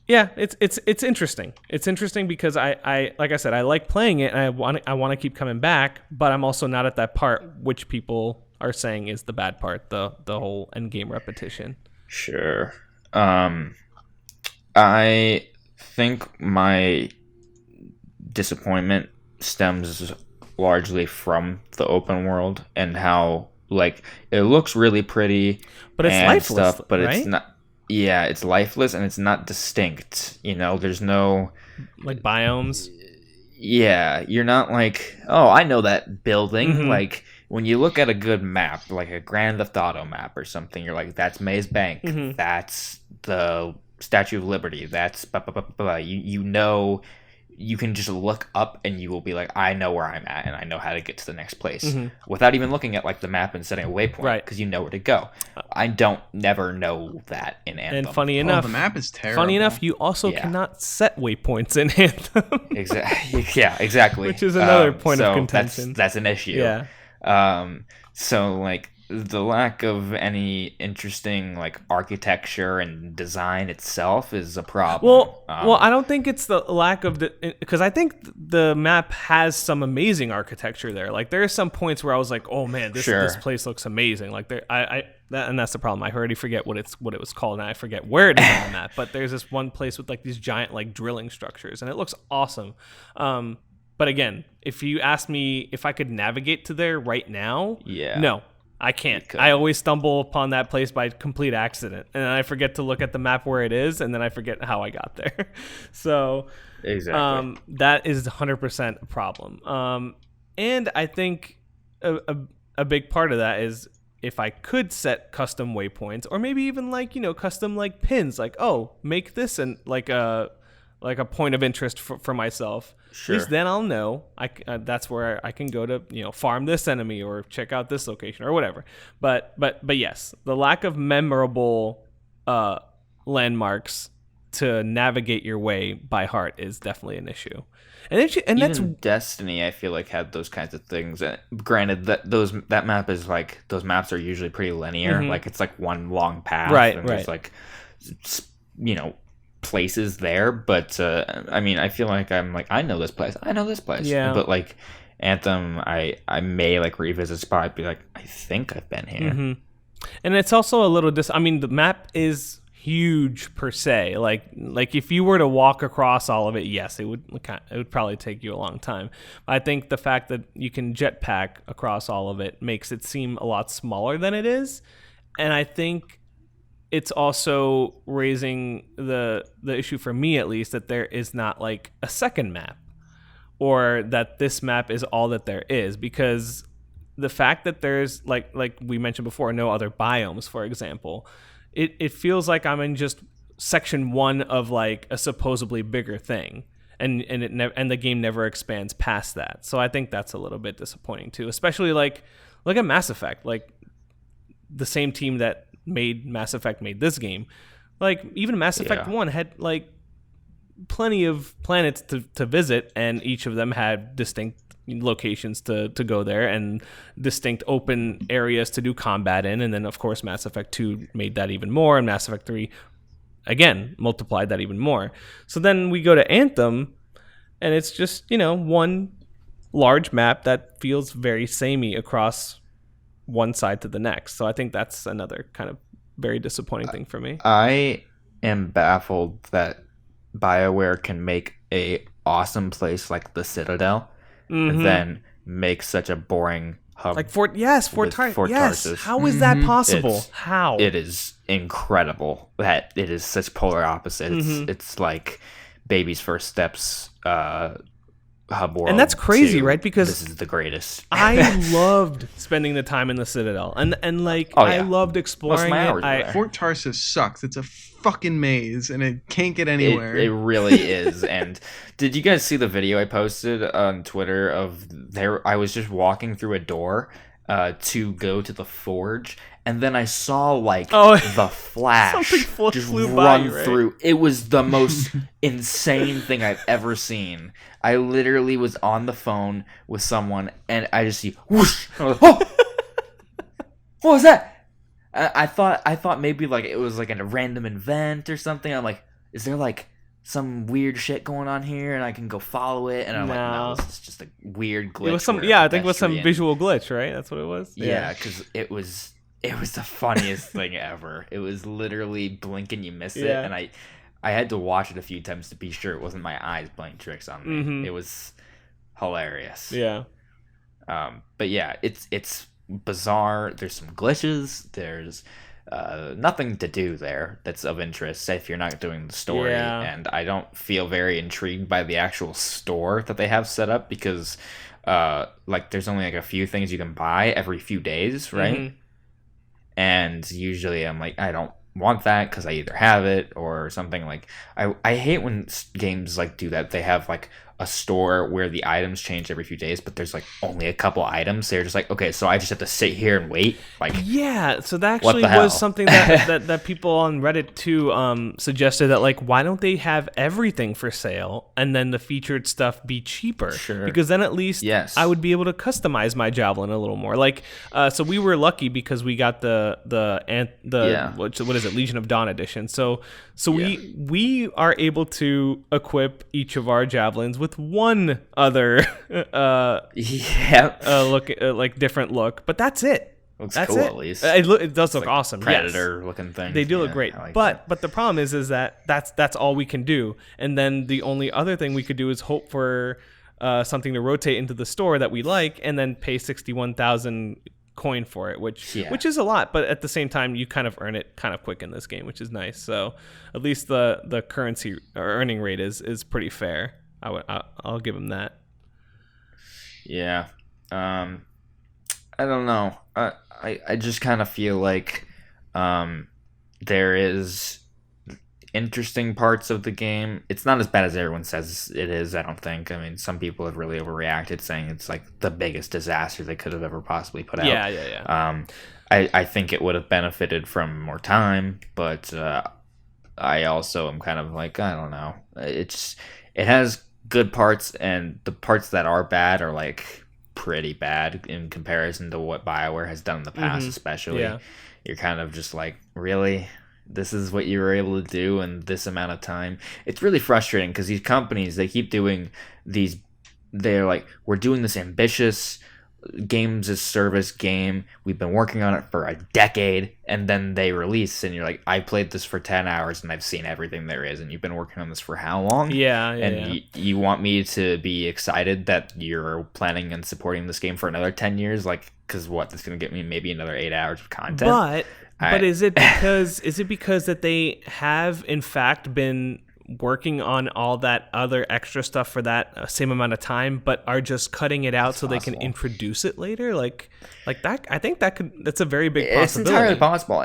yeah, it's interesting. It's interesting because I like I said, I like playing it and I want to keep coming back, but I'm also not at that part which people are saying is the bad part, the whole end game repetition. Sure. I think my disappointment stems largely from the open world and how like it looks really pretty, but it's lifeless stuff, but right? It's not. Yeah, it's lifeless and it's not distinct. There's no like biomes. Yeah, you're not like, oh, I know that building. Mm-hmm. Like when you look at a good map, like a Grand Theft Auto map or something, you're like, that's Maze Bank. Mm-hmm. That's the Statue of Liberty. That's blah, blah, blah, blah. You know you can just look up and you will be like, I know where I'm at and I know how to get to the next place without even looking at like the map and setting a waypoint, because you know where to go. I don't never know that in Anthem. And funny enough, the map is terrible. Funny enough, you also cannot set waypoints in Anthem. Exactly. Yeah, exactly. Which is another point of contention. That's an issue. Yeah. So like the lack of any interesting like architecture and design itself is a problem. Well, I don't think it's the lack of because I think the map has some amazing architecture there. Like there are some points where I was like, oh man, this place looks amazing. Like there, and that's the problem. I already forget what it was called, and I forget where it is on the map. But there's this one place with like these giant like drilling structures, and it looks awesome. But again, if you ask me if I could navigate to there right now, no. I can't. I always stumble upon that place by complete accident, and I forget to look at the map where it is, and then I forget how I got there. So, exactly, that is 100% a problem. And I think a big part of that is if I could set custom waypoints, or maybe even like custom like pins, like make this and like a point of interest for myself. Sure. At least then I'll know that's where I can go to farm this enemy or check out this location or whatever. But yes, the lack of memorable landmarks to navigate your way by heart is definitely an issue. And that's Destiny, I feel like, had those kinds of things. Granted, that map is like, those maps are usually pretty linear. Like it's like one long path, right? There's like places there, but I mean, I feel like I'm like, I know this place, but like Anthem, I may like revisit spot, be like, I think I've been here. And it's also a little I mean, the map is huge per se. Like if you were to walk across all of it, yes, it would probably take you a long time. I think the fact that you can jetpack across all of it makes it seem a lot smaller than it is, and I think it's also raising the issue for me, at least, that there is not like a second map, or that this map is all that there is, because the fact that there's like we mentioned before, no other biomes, for example, it feels like I'm in just section 1 of like a supposedly bigger thing, and the game never expands past that. So I think that's a little bit disappointing too, especially like look at Mass Effect, like the same team that made Mass Effect made this game. Like even Mass Effect 1 had like plenty of planets to visit, and each of them had distinct locations to go there and distinct open areas to do combat in. And then of course Mass Effect 2 made that even more, and Mass Effect 3 again multiplied that even more. So then we go to Anthem, and it's just one large map that feels very samey across one side to the next. So I think that's another kind of very disappointing thing for me. I am baffled that BioWare can make a awesome place like the Citadel and then make such a boring hub. Like Fort Tarsus. How is that possible? How? It is incredible that it is such polar opposites. It's like baby's first steps hub world, and that's crazy, right? Because this is the greatest. I loved spending the time in the Citadel, and like I loved exploring it. Fort Tarsus sucks. It's a fucking maze, and it can't get anywhere. It really is. And did you guys see the video I posted on Twitter of there? I was just walking through a door to go to the forge, and then I saw like the flash just run through. It was the most insane thing I've ever seen. I literally was on the phone with someone, and I just see whoosh. I was like, oh! What was that? I thought maybe like it was like a random event or something. I'm like, is there like some weird shit going on here, and I can go follow it? And I'm like, no, this is just a weird glitch. It was some, I think it was some visual glitch, right? That's what it was. Yeah, because it was the funniest thing ever. It was literally blink and you miss it, and I had to watch it a few times to be sure it wasn't my eyes playing tricks on me. It was hilarious. Yeah. But yeah, it's bizarre. There's some glitches. There's nothing to do there that's of interest if you're not doing the story. And I don't feel very intrigued by the actual store that they have set up, because like there's only like a few things you can buy every few days, right? And usually I'm like, I don't want that because I either have it or something. Like I hate when games like do that. They have like a store where the items change every few days, but there's like only a couple items. They're just like, okay, so I just have to sit here and wait. Like, yeah, so that actually was something that people on Reddit too suggested, that like, why don't they have everything for sale and then the featured stuff be cheaper? Sure. Because then at least I would be able to customize my javelin a little more. Like, so we were lucky because we got the what is it, Legion of Dawn edition. So we are able to equip each of our javelins with one other like different look, but that's it. Looks that's cool it. At least. It does look like awesome. Predator looking thing. They do look great. Like but the problem is that that's all we can do. And then the only other thing we could do is hope for something to rotate into the store that we like, and then pay 61,000 coin for it, which is a lot, but at the same time you kind of earn it kind of quick in this game, which is nice. So at least the currency or earning rate is pretty fair. I'll give him that. Yeah. I don't know. I just kind of feel like there is interesting parts of the game. It's not as bad as everyone says it is, I don't think. I mean, some people have really overreacted, saying it's like the biggest disaster they could have ever possibly put out. Yeah. I think it would have benefited from more time, but I also am kind of like, I don't know. It has good parts, and the parts that are bad are like pretty bad in comparison to what BioWare has done in the past, especially. Yeah. You're kind of just like, really? This is what you were able to do in this amount of time? It's really frustrating because these companies, they keep doing these, they're like, we're doing this ambitious games as service game. We've been working on it for a decade, and then they release, and you're like, I played this for 10 hours and I've seen everything there is, and you've been working on this for how long? You want me to be excited that you're planning on supporting this game for another 10 years? Like, because what? That's going to get me maybe another 8 hours of content? But is it because that they have in fact been working on all that other extra stuff for that same amount of time, but are just cutting it out so they can introduce it later? Like that, I think that's a very big possibility. It's entirely possible.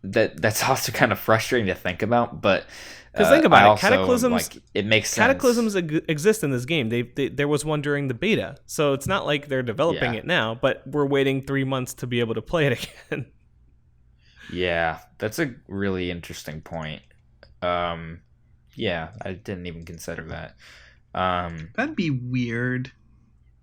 That's also kind of frustrating to think about, but because think about it, Cataclysms, it makes sense. Cataclysms exist in this game. There was one during the beta, so it's not like they're developing it now, but we're waiting 3 months to be able to play it again. Yeah, that's a really interesting point. Yeah, I didn't even consider that. That'd be weird.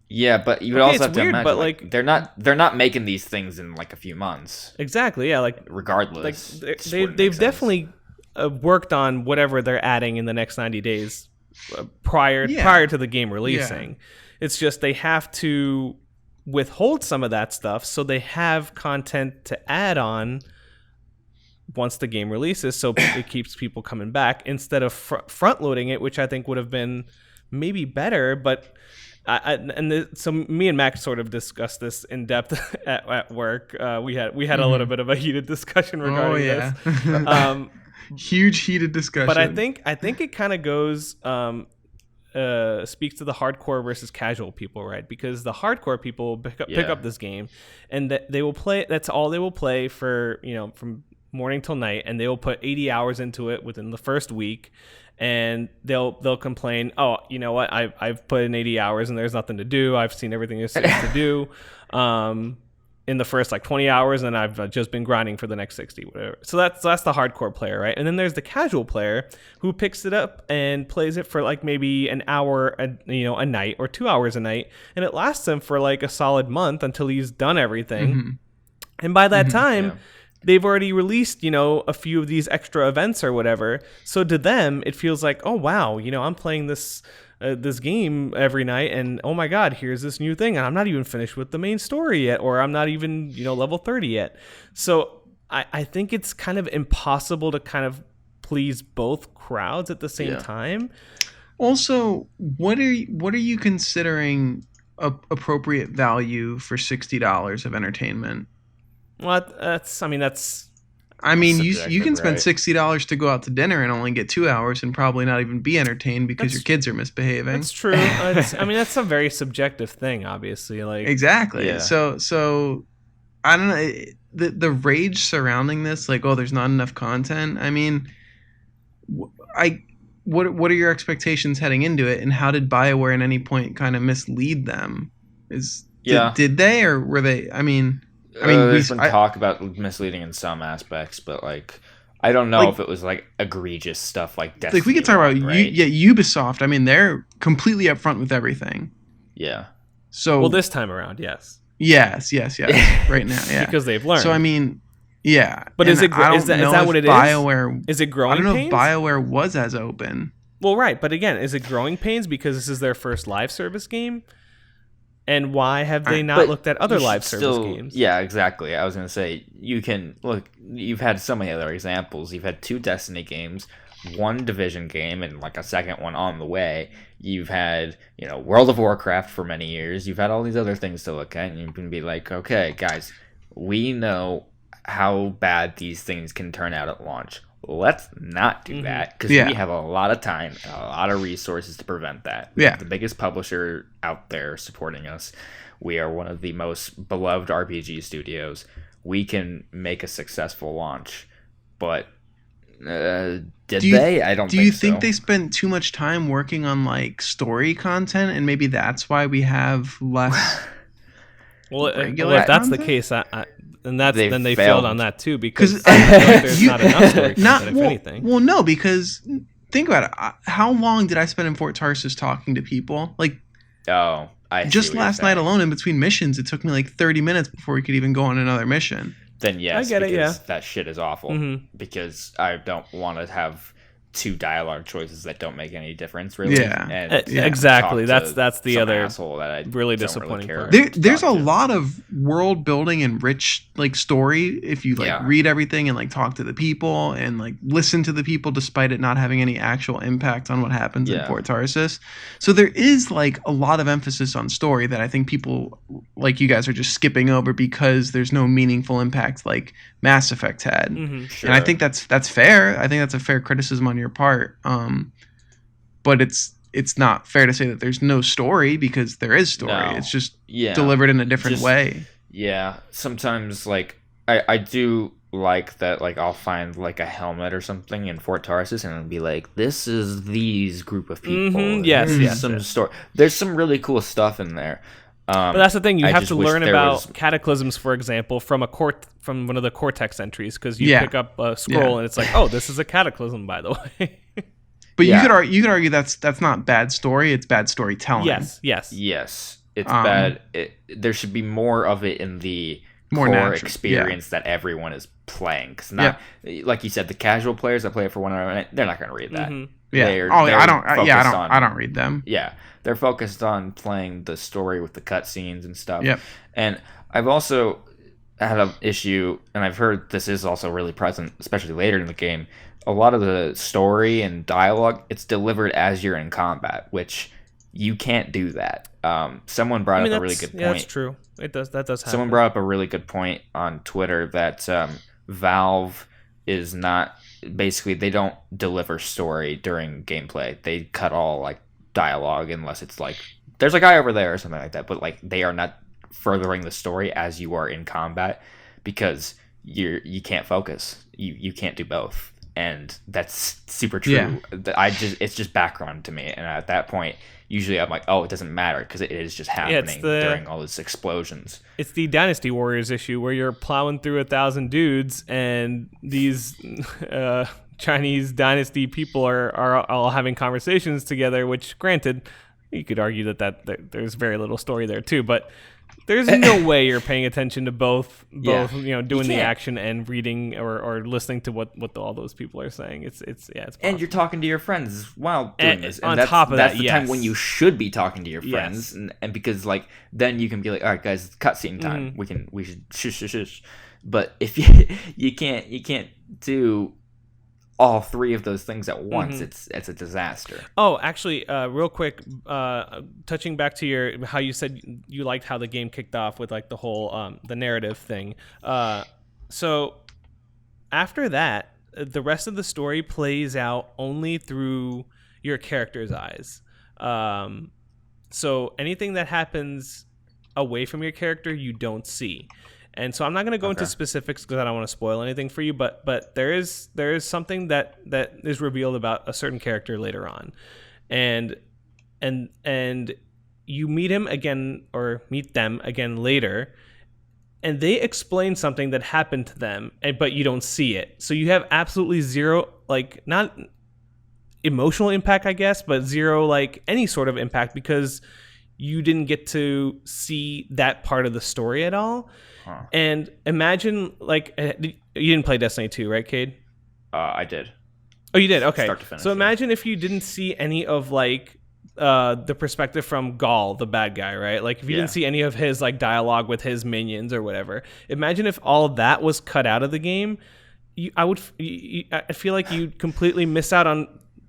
Yeah, but you would also have to imagine, but like they're not making these things in like a few months. Exactly. Yeah. Like regardless, like they've definitely worked on whatever they're adding in the next 90 days prior to the game releasing. Yeah. It's just they have to withhold some of that stuff so they have content to add on once the game releases, so it keeps people coming back instead of front loading it, which I think would have been maybe better. But so me and Max sort of discussed this in depth at work. We had a little bit of a heated discussion regarding this. Huge heated discussion. But I think it kind of goes speaks to the hardcore versus casual people, right? Because the hardcore people pick up this game, and they will play. That's all they will play for, from morning till night, and they will put 80 hours into it within the first week, and they'll complain, oh, you know what, I've put in 80 hours and there's nothing to do. I've seen everything there's to do in the first like 20 hours, and I've just been grinding for the next 60, whatever. So that's the hardcore player, right? And then there's the casual player who picks it up and plays it for like maybe an hour a night, or 2 hours a night, and it lasts him for like a solid month until he's done everything. And by that time, they've already released, a few of these extra events or whatever. So to them, it feels like, oh, wow, I'm playing this game every night, and oh my God, here's this new thing, and I'm not even finished with the main story yet, or I'm not even, level 30 yet. So I think it's kind of impossible to kind of please both crowds at the same time. Also, what are you considering appropriate value for $60 of entertainment? Well, that's. I mean, you can spend $60 to go out to dinner and only get 2 hours and probably not even be entertained because your kids are misbehaving. That's true. That's a very subjective thing, obviously. Like exactly. Yeah. So I don't know, the rage surrounding this, like, oh, there's not enough content. I mean, what are your expectations heading into it, and how did BioWare at any point kind of mislead them? Did they, or were they? I mean, there's been talk about misleading in some aspects, but like, I don't know if it was like egregious stuff like Destiny. Like, we could talk about Ubisoft. I mean, they're completely upfront with everything. Yeah. So well, this time around, yes. Yes. Right now, yeah. Because they've learned. So I mean, yeah. But is that what it is? BioWare, is it growing pains? I don't know if BioWare was as open. Well, right, but again, is it growing pains because this is their first live service game? And why have they not looked at other live service games? Yeah, exactly. I was going to say, you can look. You've had so many other examples. You've had 2 Destiny games, 1 Division game, and like a second one on the way. You've had, World of Warcraft for many years. You've had all these other things to look at, and you can be like, okay, guys, we know how bad these things can turn out at launch. Let's not do that, because we have a lot of time and a lot of resources to prevent that. Yeah. The biggest publisher out there supporting us. We are one of the most beloved RPG studios. We can make a successful launch, but I don't think so. Do you think they spent too much time working on like story content, and maybe that's why we have less? Well, if that's the case, then they failed on that too, because there's not enough story content, if anything. Well, no, because think about it. How long did I spend in Fort Tarsus talking to people? Like, just last night alone, in between missions, it took me like 30 minutes before we could even go on another mission. Then yes, that shit is awful. Because I don't want to have 2 dialogue choices that don't make any difference, really. Yeah, and exactly. That's the other asshole that I really disappointing part. There's a lot of world building and rich like story if you read everything and like talk to the people and like listen to the people, despite it not having any actual impact on what happens in Fort Tarsus. So there is like a lot of emphasis on story that I think people like you guys are just skipping over because there's no meaningful impact like Mass Effect had. Sure. And I think that's fair. I think that's a fair criticism on your part. But it's not fair to say that there's no story, because there is story. No. It's just delivered in a different way. Yeah. Sometimes like I do like that, like I'll find like a helmet or something in Fort Tarsus and it'll be like, this is these group of people. Yes. Some story. There's some really cool stuff in there. But that's the thing, you have to learn about cataclysms, for example, from one of the Cortex entries, because you pick up a scroll and it's like, oh, this is a cataclysm, by the way. But you could argue that's not bad story; it's bad storytelling. Yes. It's bad. There should be more of it in the core experience that everyone is playing. Because like you said, the casual players that play it for 1 hour, they're not going to read that. I don't read them. Yeah. They're focused on playing the story with the cutscenes and stuff. Yep. And I've also had an issue, and I've heard this is also really present, especially later in the game. A lot of the story and dialogue, it's delivered as you're in combat, which you can't do that. Someone brought up a really good point. Yeah, that's true. That does happen. Someone brought up a really good point on Twitter that Valve is not, basically they don't deliver story during gameplay. They cut all like dialogue unless it's like there's a guy over there or something like that, but like they are not furthering the story as you are in combat, because you can't focus. You can't do both, and that's super true. It's just background to me, and at that point usually I'm like, oh, it doesn't matter, because it is just happening during all these explosions. It's the Dynasty Warriors issue where you're plowing through 1,000 dudes and these Chinese dynasty people are all having conversations together, which granted you could argue that there's very little story there too, but there's no way you're paying attention to both doing the action and reading or listening to what all those people are saying. It's possible. And you're talking to your friends while doing this. And on top of that, that's the time when you should be talking to your friends, and because like then you can be like, all right, guys, cutscene time. We should shush. But if you can't do all 3 of those things at once, it's a disaster. Oh, actually, real quick, touching back to how you said you liked how the game kicked off with like the whole the narrative thing. So after that, the rest of the story plays out only through your character's eyes. So anything that happens away from your character, you don't see. And so I'm not going to go into specifics because I don't want to spoil anything for you, but there is something that is revealed about a certain character later on. And you meet him again, or meet them again later, and they explain something that happened to them, but you don't see it. So you have absolutely zero, like, not emotional impact, I guess, but zero, like, any sort of impact because you didn't get to see that part of the story at all. And imagine, like, you didn't play Destiny 2, right, Cade? I did. Oh, you did? Okay. Start to finish, so imagine if you didn't see any of, like, the perspective from Gaul, the bad guy, right? Like, if you didn't see any of his, like, dialogue with his minions or whatever. Imagine if all that was cut out of the game. I feel like you'd completely miss out on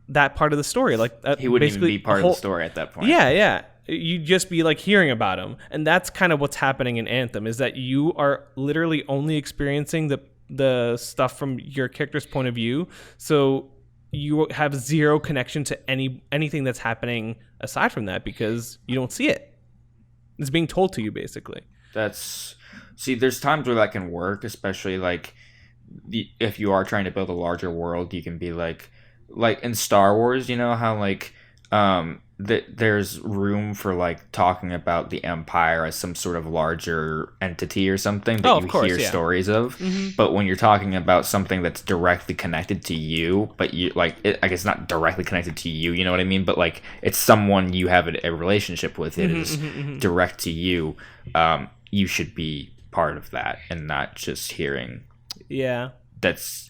that part of the story. Like, he wouldn't even be part of the story at that point. Yeah. You'd just be, like, hearing about him. And that's kind of what's happening in Anthem, is that you are literally only experiencing the stuff from your character's point of view. So you have zero connection to anything that's happening aside from that because you don't see it. It's being told to you, basically. There's times where that can work, especially, like, if you are trying to build a larger world. You can be like in Star Wars, you know how, like, there's room for, like, talking about the Empire as some sort of larger entity or something that you hear stories of. Mm-hmm. But when you're talking about something that's directly connected to you, but you, like, I guess not directly connected to you, you know what I mean? But, like, it's someone you have a relationship with. It is direct to you. You should be part of that and not just hearing. Yeah. That's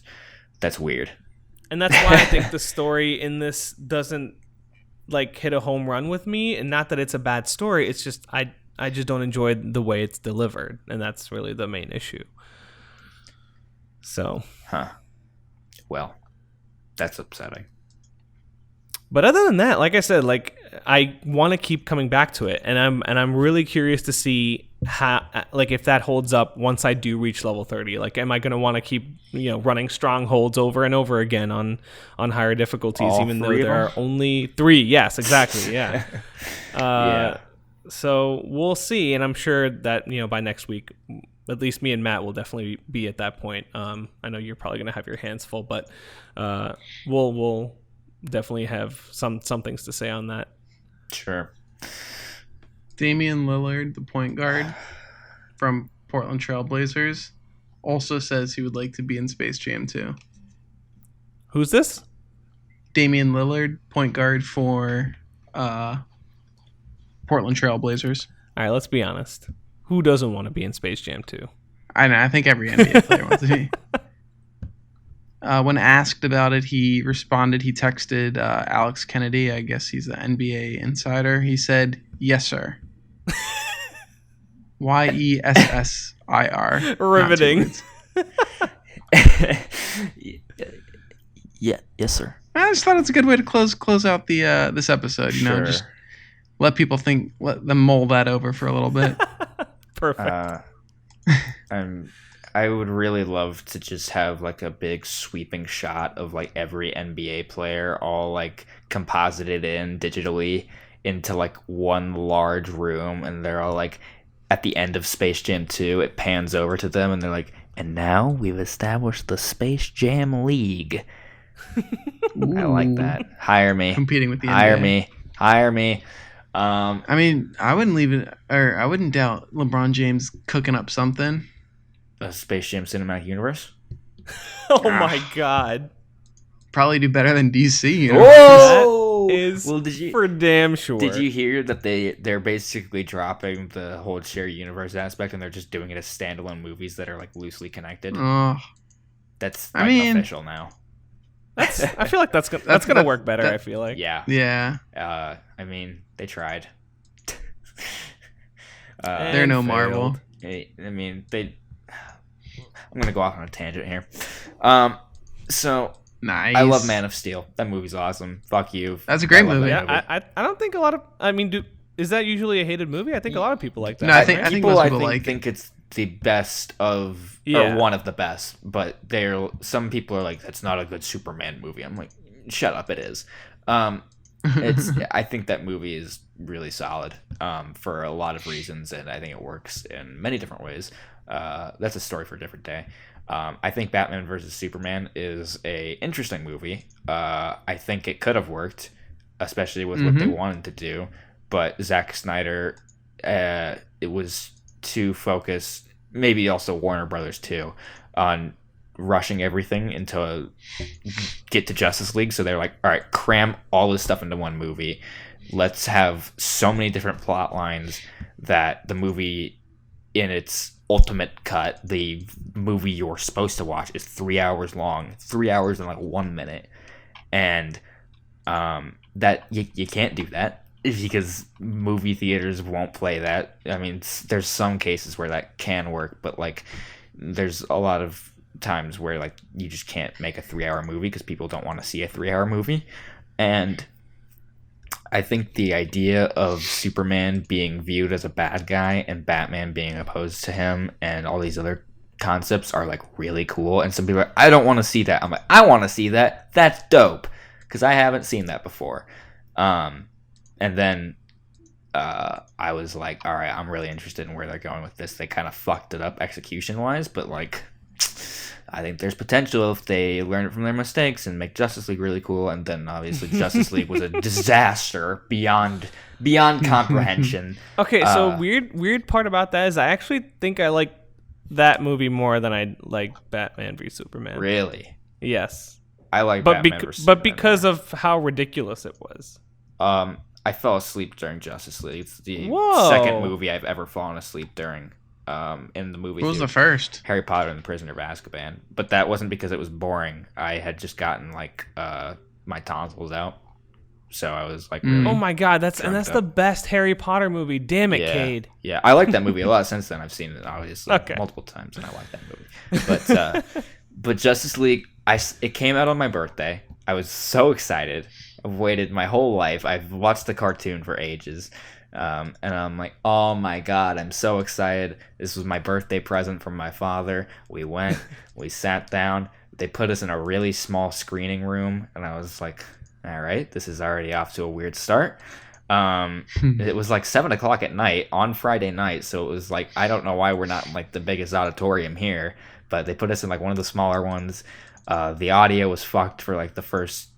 weird. And that's why I think the story in this doesn't, like, hit a home run with me. And not that it's a bad story, it's just I just don't enjoy the way it's delivered, and that's really the main issue. So well, that's upsetting. But other than that, like I said, like, I want to keep coming back to it, and I'm really curious to see how, like, if that holds up once I do reach level 30. Like, am I going to want to keep, running strongholds over and over again on higher difficulties, even though there are only 3? Yes, exactly. Yeah. Yeah. So we'll see, and I'm sure that by next week, at least me and Matt will definitely be at that point. I know you're probably going to have your hands full, but we'll definitely have some things to say on that. Sure. Damian Lillard, the point guard from Portland Trailblazers, also says he would like to be in Space Jam 2. Who's this? Damian Lillard, point guard for Portland Trailblazers. All right, let's be honest. Who doesn't want to be in Space Jam 2? I know. I think every NBA player wants to be. When asked about it, he responded. He texted Alex Kennedy. I guess he's an NBA insider. He said, "Yes, sir." YESSIR. Riveting. Yeah. Yes, sir. I just thought it's a good way to close out the this episode. Just let people think. Let them mull that over for a little bit. Perfect. I would really love to just have, like, a big sweeping shot of, like, every NBA player all, like, composited in digitally into, like, one large room, and they're all, like, at the end of Space Jam 2, it pans over to them, and they're like, and now we've established the Space Jam League. I like that. Hire me. Competing with the NBA. Hire me. I mean, I wouldn't doubt LeBron James cooking up something. A Space Jam Cinematic Universe? Oh my God. Probably do better than DC. Whoa! That is for damn sure. Did you hear that they're basically dropping the whole shared universe aspect, and they're just doing it as standalone movies that are, like, loosely connected? That's official now. I feel like that's gonna work better. I feel like. Yeah. I mean, they tried. They're no Marvel. I mean, I'm gonna go off on a tangent here. So nice. I love Man of Steel. That movie's awesome. Fuck you. That's a great movie. Yeah, I don't think a lot of. I mean, is that usually a hated movie? I think a lot of people like that. No, I think most people think it's the best of, or one of the best. But some people are like, that's not a good Superman movie. I'm like, shut up, it is. I think that movie is really solid for a lot of reasons, and I think it works in many different ways. that's a story for a different day. I think Batman versus Superman is a interesting movie. I think it could have worked, especially with what they wanted to do. But Zack Snyder, it was too focused, maybe also Warner Brothers too, on rushing everything into get to Justice League. So they're like, all right, cram all this stuff into one movie. Let's have so many different plot lines that the movie in its ultimate cut, the movie you're supposed to watch, is 3 hours long, 3 hours and like 1 minute. And that you can't do that because movie theaters won't play that. I mean, there's some cases where that can work, but like there's a lot of times where like you just can't make a 3 hour movie because people don't want to see a 3 hour movie. And I think the idea of Superman being viewed as a bad guy and Batman being opposed to him and all these other concepts are like really cool. And some people are like, I don't want to see that. I'm like, I want to see that. That's dope because I haven't seen that before. And then I was like, all right, I'm really interested in where they're going with this. They kind of fucked it up execution wise, but like I think there's potential if they learn it from their mistakes and make Justice League really cool. And then obviously Justice League was a disaster beyond comprehension. Okay, so weird part about that is I actually think I like that movie more than I like Batman v Superman. Really? Yes. I like Batman v Superman. But because of how ridiculous it was. I fell asleep during Justice League. It's the Whoa. second movie I've ever fallen asleep during. In the movie. What was the first? Harry Potter and the Prisoner of Azkaban. But that wasn't because it was boring. I had just gotten like my tonsils out, so I was like, really oh my god, that's up. the best Harry Potter movie. Damn it, Cade. Yeah, I like that movie a lot. Since then, I've seen it obviously multiple times, and I like that movie. But Justice League, it came out on my birthday. I was so excited. I've waited my whole life. I've watched the cartoon for ages. And I'm like, oh my god, I'm so excited. This was my birthday present from my father. We went, we sat down. They put us in a really small screening room, and I was like, all right, this is already off to a weird start. It was like 7:00 at night on Friday night, so it was like, I don't know why we're not in like the biggest auditorium here, but they put us in like one of the smaller ones. The audio was fucked for like the first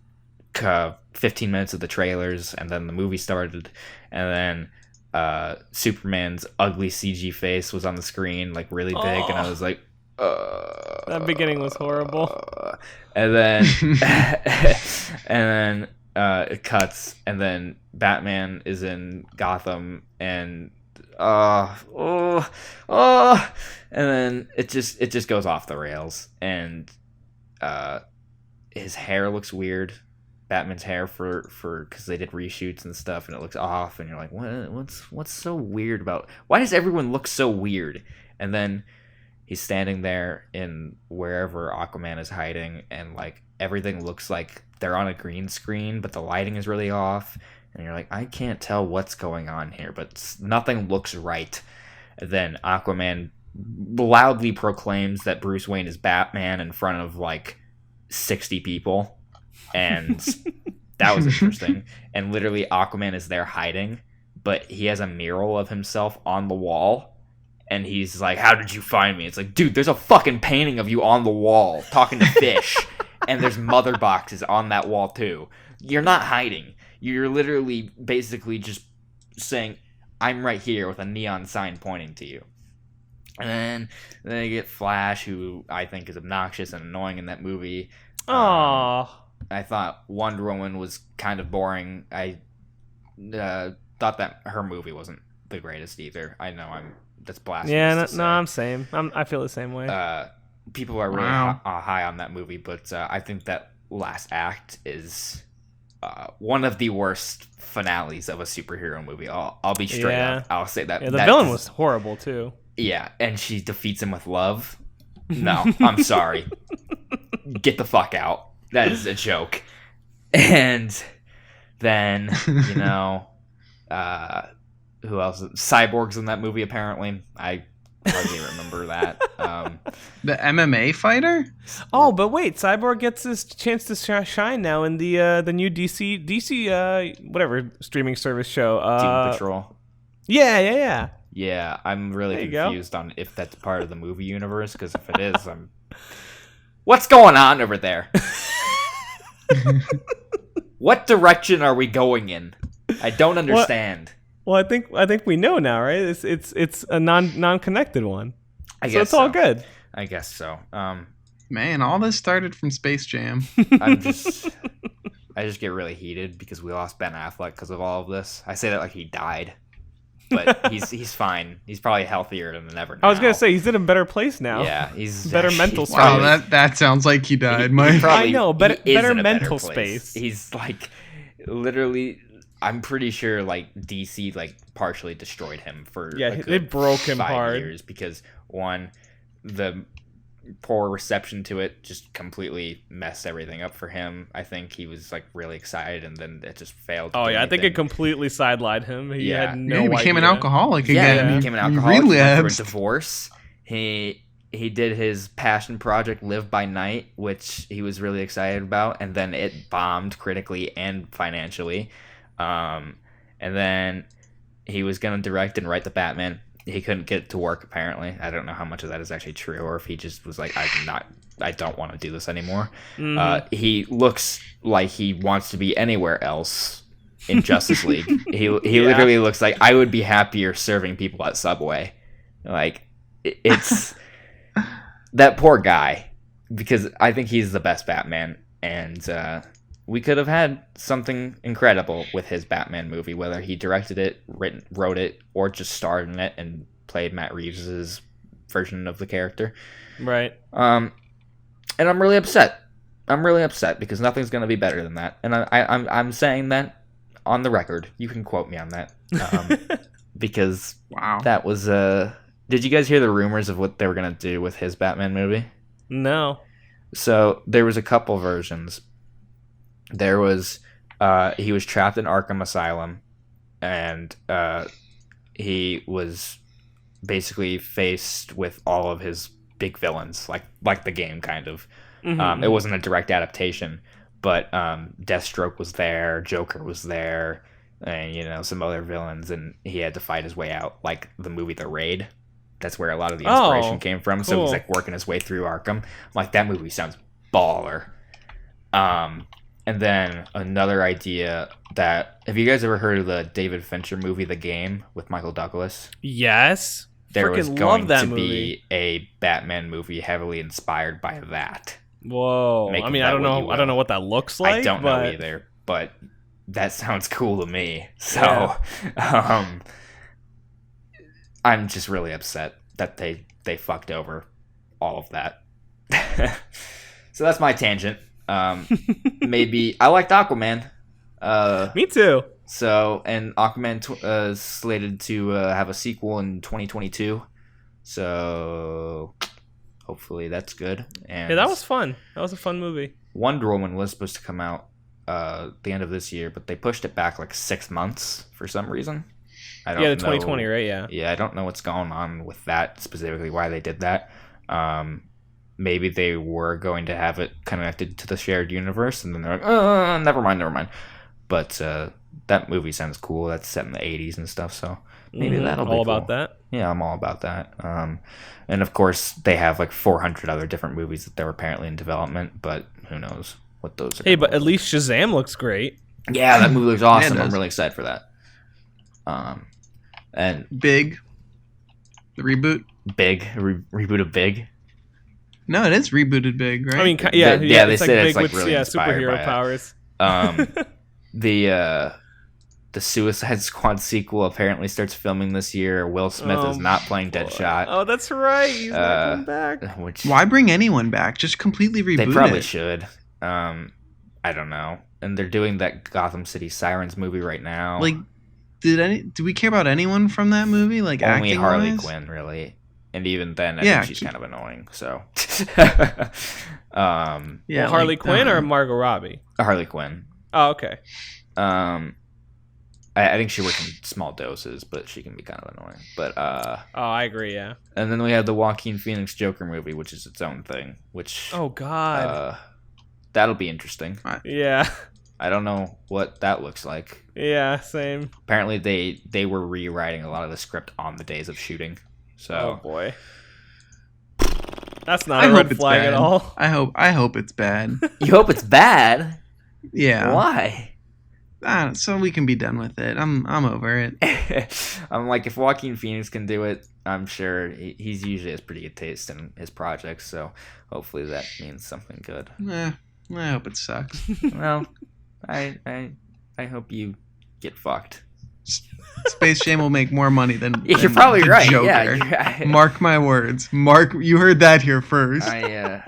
15 minutes of the trailers, and then the movie started, and then Superman's ugly CG face was on the screen like really big, and I was like, that beginning was horrible. And then it cuts, and then Batman is in Gotham, and and then it just goes off the rails, and his hair looks weird. Batman's hair for because they did reshoots and stuff, and it looks off, and you're like, what's so weird about, why does everyone look so weird? And then he's standing there in wherever Aquaman is hiding, and like everything looks like they're on a green screen, but the lighting is really off, and you're like, I can't tell what's going on here, but nothing looks right. And then Aquaman loudly proclaims that Bruce Wayne is Batman in front of like 60 people. And that was interesting. And literally Aquaman is there hiding, but he has a mural of himself on the wall, and he's like, how did you find me? It's like, dude, there's a fucking painting of you on the wall talking to fish, and there's mother boxes on that wall too. You're not hiding. You're literally basically just saying, I'm right here, with a neon sign pointing to you. And then you get Flash, who I think is obnoxious and annoying in that movie. I thought Wonder Woman was kind of boring. I thought that her movie wasn't the greatest either. I know that's blasphemous. Yeah, no, I'm same. I feel the same way. People are really high on that movie, but I think that last act is one of the worst finales of a superhero movie. I'll be straight up. I'll say that. Yeah, the villain was horrible too. Yeah, and she defeats him with love. No, I'm sorry. Get the fuck out. That is a joke. And then, who else? Cyborg's in that movie, apparently. I hardly remember that. The MMA fighter? Oh, but wait, Cyborg gets his chance to shine now in the new DC whatever streaming service show. Doom Patrol. Yeah. Yeah, I'm really There you confused on if that's part of the movie universe, because if it is, what's going on over there? What direction are we going in? I don't understand. Well, I think we know now, right? It's a non-connected one. I So guess it's all good. I guess so. Man, all this started from Space Jam. I just get really heated because we lost Ben Affleck because of all of this. I say that like he died, but he's fine. He's probably healthier than ever now. I was gonna say he's in a better place now. Yeah, he's better mental he's space. Wow, probably- that sounds like he died, he Mike. probably- I know, better he is in a mental place. space. He's like literally. I'm pretty sure like DC like partially destroyed him for they broke him 5 hard. years because one, the poor reception to it just completely messed everything up for him. I think he was like really excited and then it just failed. Oh yeah, I think it completely sidelined him. He had no he became an idea. alcoholic Yeah, again. he became an alcoholic. He went through a relapsed. divorce. He did his passion project Live by Night, which he was really excited about, and then it bombed critically and financially. And then he was gonna direct and write the Batman. He couldn't get it to work apparently. I don't know how much of that is actually true, or if he just was like, I don't want to do this anymore. Mm-hmm. He looks like he wants to be anywhere else in Justice League. He literally looks like I would be happier serving people at Subway. Like it's that poor guy, because I think he's the best Batman, and we could have had something incredible with his Batman movie, whether he directed it, wrote it, or just starred in it and played Matt Reeves' version of the character. Right. And I'm really upset. I'm really upset because nothing's going to be better than that. And I'm saying that on the record. You can quote me on that. Because Wow. that was... Did you guys hear the rumors of what they were going to do with his Batman movie? No. So there was a couple versions. There was he was trapped in Arkham Asylum, and he was basically faced with all of his big villains, like the game kind of. Mm-hmm. It wasn't a direct adaptation, but Deathstroke was there, Joker was there, and some other villains, and he had to fight his way out, like the movie The Raid. That's where a lot of the inspiration came from. So cool. he's like working his way through Arkham. I'm like, that movie sounds baller. And then another idea that, have you guys ever heard of the David Fincher movie The Game with Michael Douglas? Yes. There was Freaking going love that to movie. be a Batman movie heavily inspired by that. Whoa. Make I mean, of I that don't what know. you I don't will. know what that looks like. I don't know but either, but that sounds cool to me. So, I'm just really upset that they fucked over all of that. So that's my tangent. Maybe I liked Aquaman. Me too. So, and Aquaman is slated to have a sequel in 2022. So, hopefully that's good. And Yeah, that was fun. That was a fun movie. Wonder Woman was supposed to come out the end of this year, but they pushed it back like 6 months for some reason. I don't Yeah, the know. 2020, right? Yeah. Yeah, I don't know what's going on with that specifically, why they did that. Maybe they were going to have it connected to the shared universe, and then they're like, never mind. But that movie sounds cool. That's set in the 80s and stuff, so maybe that'll be all cool. about that. Yeah, I'm all about that. And of course, they have like 400 other different movies that they're apparently in development, but who knows what those are. Hey, gonna but look at least Shazam looks great. like. Yeah, that movie looks awesome. it I'm does. really excited for that. And Big. The reboot. Big, reboot of Big. No, it is rebooted Big, right? I mean, They it's said big it's, like, with really inspired superhero by it. powers. The Suicide Squad sequel apparently starts filming this year. Will Smith is not playing Deadshot. Oh, that's right. He's not coming back. Which why bring anyone back? Just completely reboot they probably it. should. I don't know. And they're doing that Gotham City Sirens movie right now. Like, do we care about anyone from that movie? Like, only acting Harley wise? Quinn, really. And even then, I Yeah, think she's kind of annoying. So, Yeah, Well, Harley like, Quinn or Margot Robbie? Harley Quinn. Oh, okay. I think she works in small doses, but she can be kind of annoying. But Oh, I agree. Yeah. and then we have the Joaquin Phoenix Joker movie, which is its own thing. Which Oh God. that'll be interesting. Yeah. I don't know what that looks like. Yeah, same. Apparently, they were rewriting a lot of the script on the days of shooting. So, oh boy, that's not a red flag at all. I hope it's bad. You hope it's bad? Yeah. Why? So we can be done with it. I'm over it. I'm like, if Joaquin Phoenix can do it, I'm sure he's usually has pretty good taste in his projects. So hopefully that means something good. I hope it sucks. Well, I hope you get fucked. Space Jam will make more money than You're probably right. Joker. Yeah, Mark my words. Mark, you heard that here first. I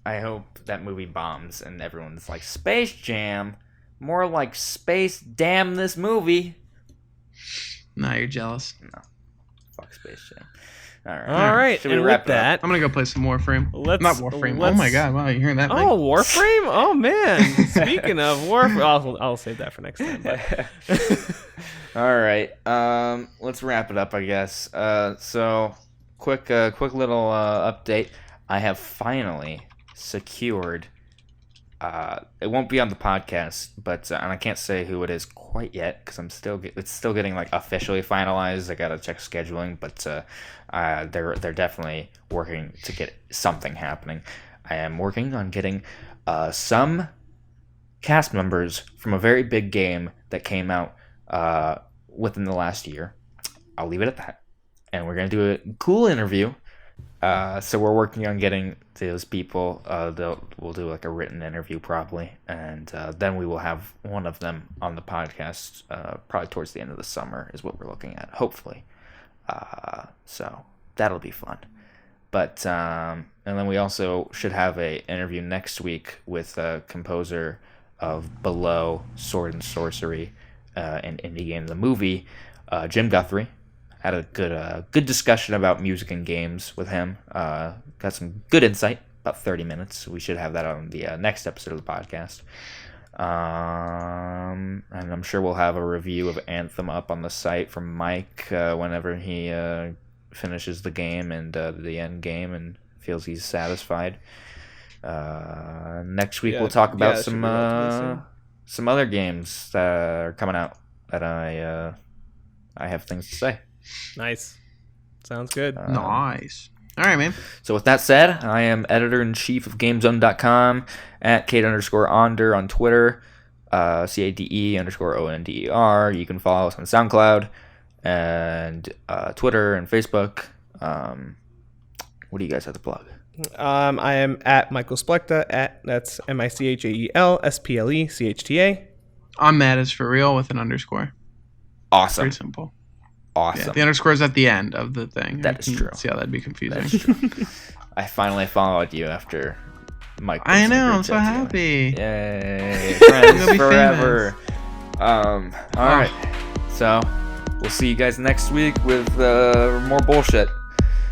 hope that movie bombs and everyone's like, Space Jam, more like Space Damn this movie. Nah, you're jealous. No, fuck Space Jam. All right. Should we and wrap with it up? that, I'm gonna go play some Warframe. Not Warframe. let's- Oh my god! Wow, you hearing that? oh, Warframe. Oh man. Speaking of Warframe, I'll save that for next time. But. All right. Let's wrap it up, I guess. So quick little update. I have finally secured. It won't be on the podcast, but and I can't say who it is quite yet because it's still getting like officially finalized. I gotta check scheduling, but they're definitely working to get something happening. I am working on getting some cast members from a very big game that came out within the last year. I'll leave it at that, and we're gonna do a cool interview. So we're working on getting those people. We'll do like a written interview probably, and then we will have one of them on the podcast probably towards the end of the summer is what we're looking at, hopefully. So that'll be fun. But and then we also should have a interview next week with a composer of Below, Sword and Sorcery, and Indie Game the Movie, Jim Guthrie. Had a good discussion about music and games with him. Got some good insight, about 30 minutes. We should have that on the next episode of the podcast. And I'm sure we'll have a review of Anthem up on the site from Mike whenever he finishes the game and the end game and feels he's satisfied. Next week we'll talk about some other games that are coming out that I have things to say. Nice. Sounds good. Nice. All right, man. So with that said, I am editor-in-chief of GameZone.com, at Cade_Onder on Twitter, CADE_ONDER. You can follow us on SoundCloud and Twitter and Facebook. What do you guys have to plug? I am at Michael Splechta, that's MICHAELSPLECHTA. I'm Matt is for real with an underscore. Awesome. Very simple. Awesome. Yeah, the underscore is at the end of the thing. That is true. See how that'd be confusing. That's true. I finally followed you after Mike. I know. I'm so happy. Yay! Friends be forever. All right. So we'll see you guys next week with more bullshit.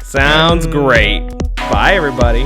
Sounds great. Bye, everybody.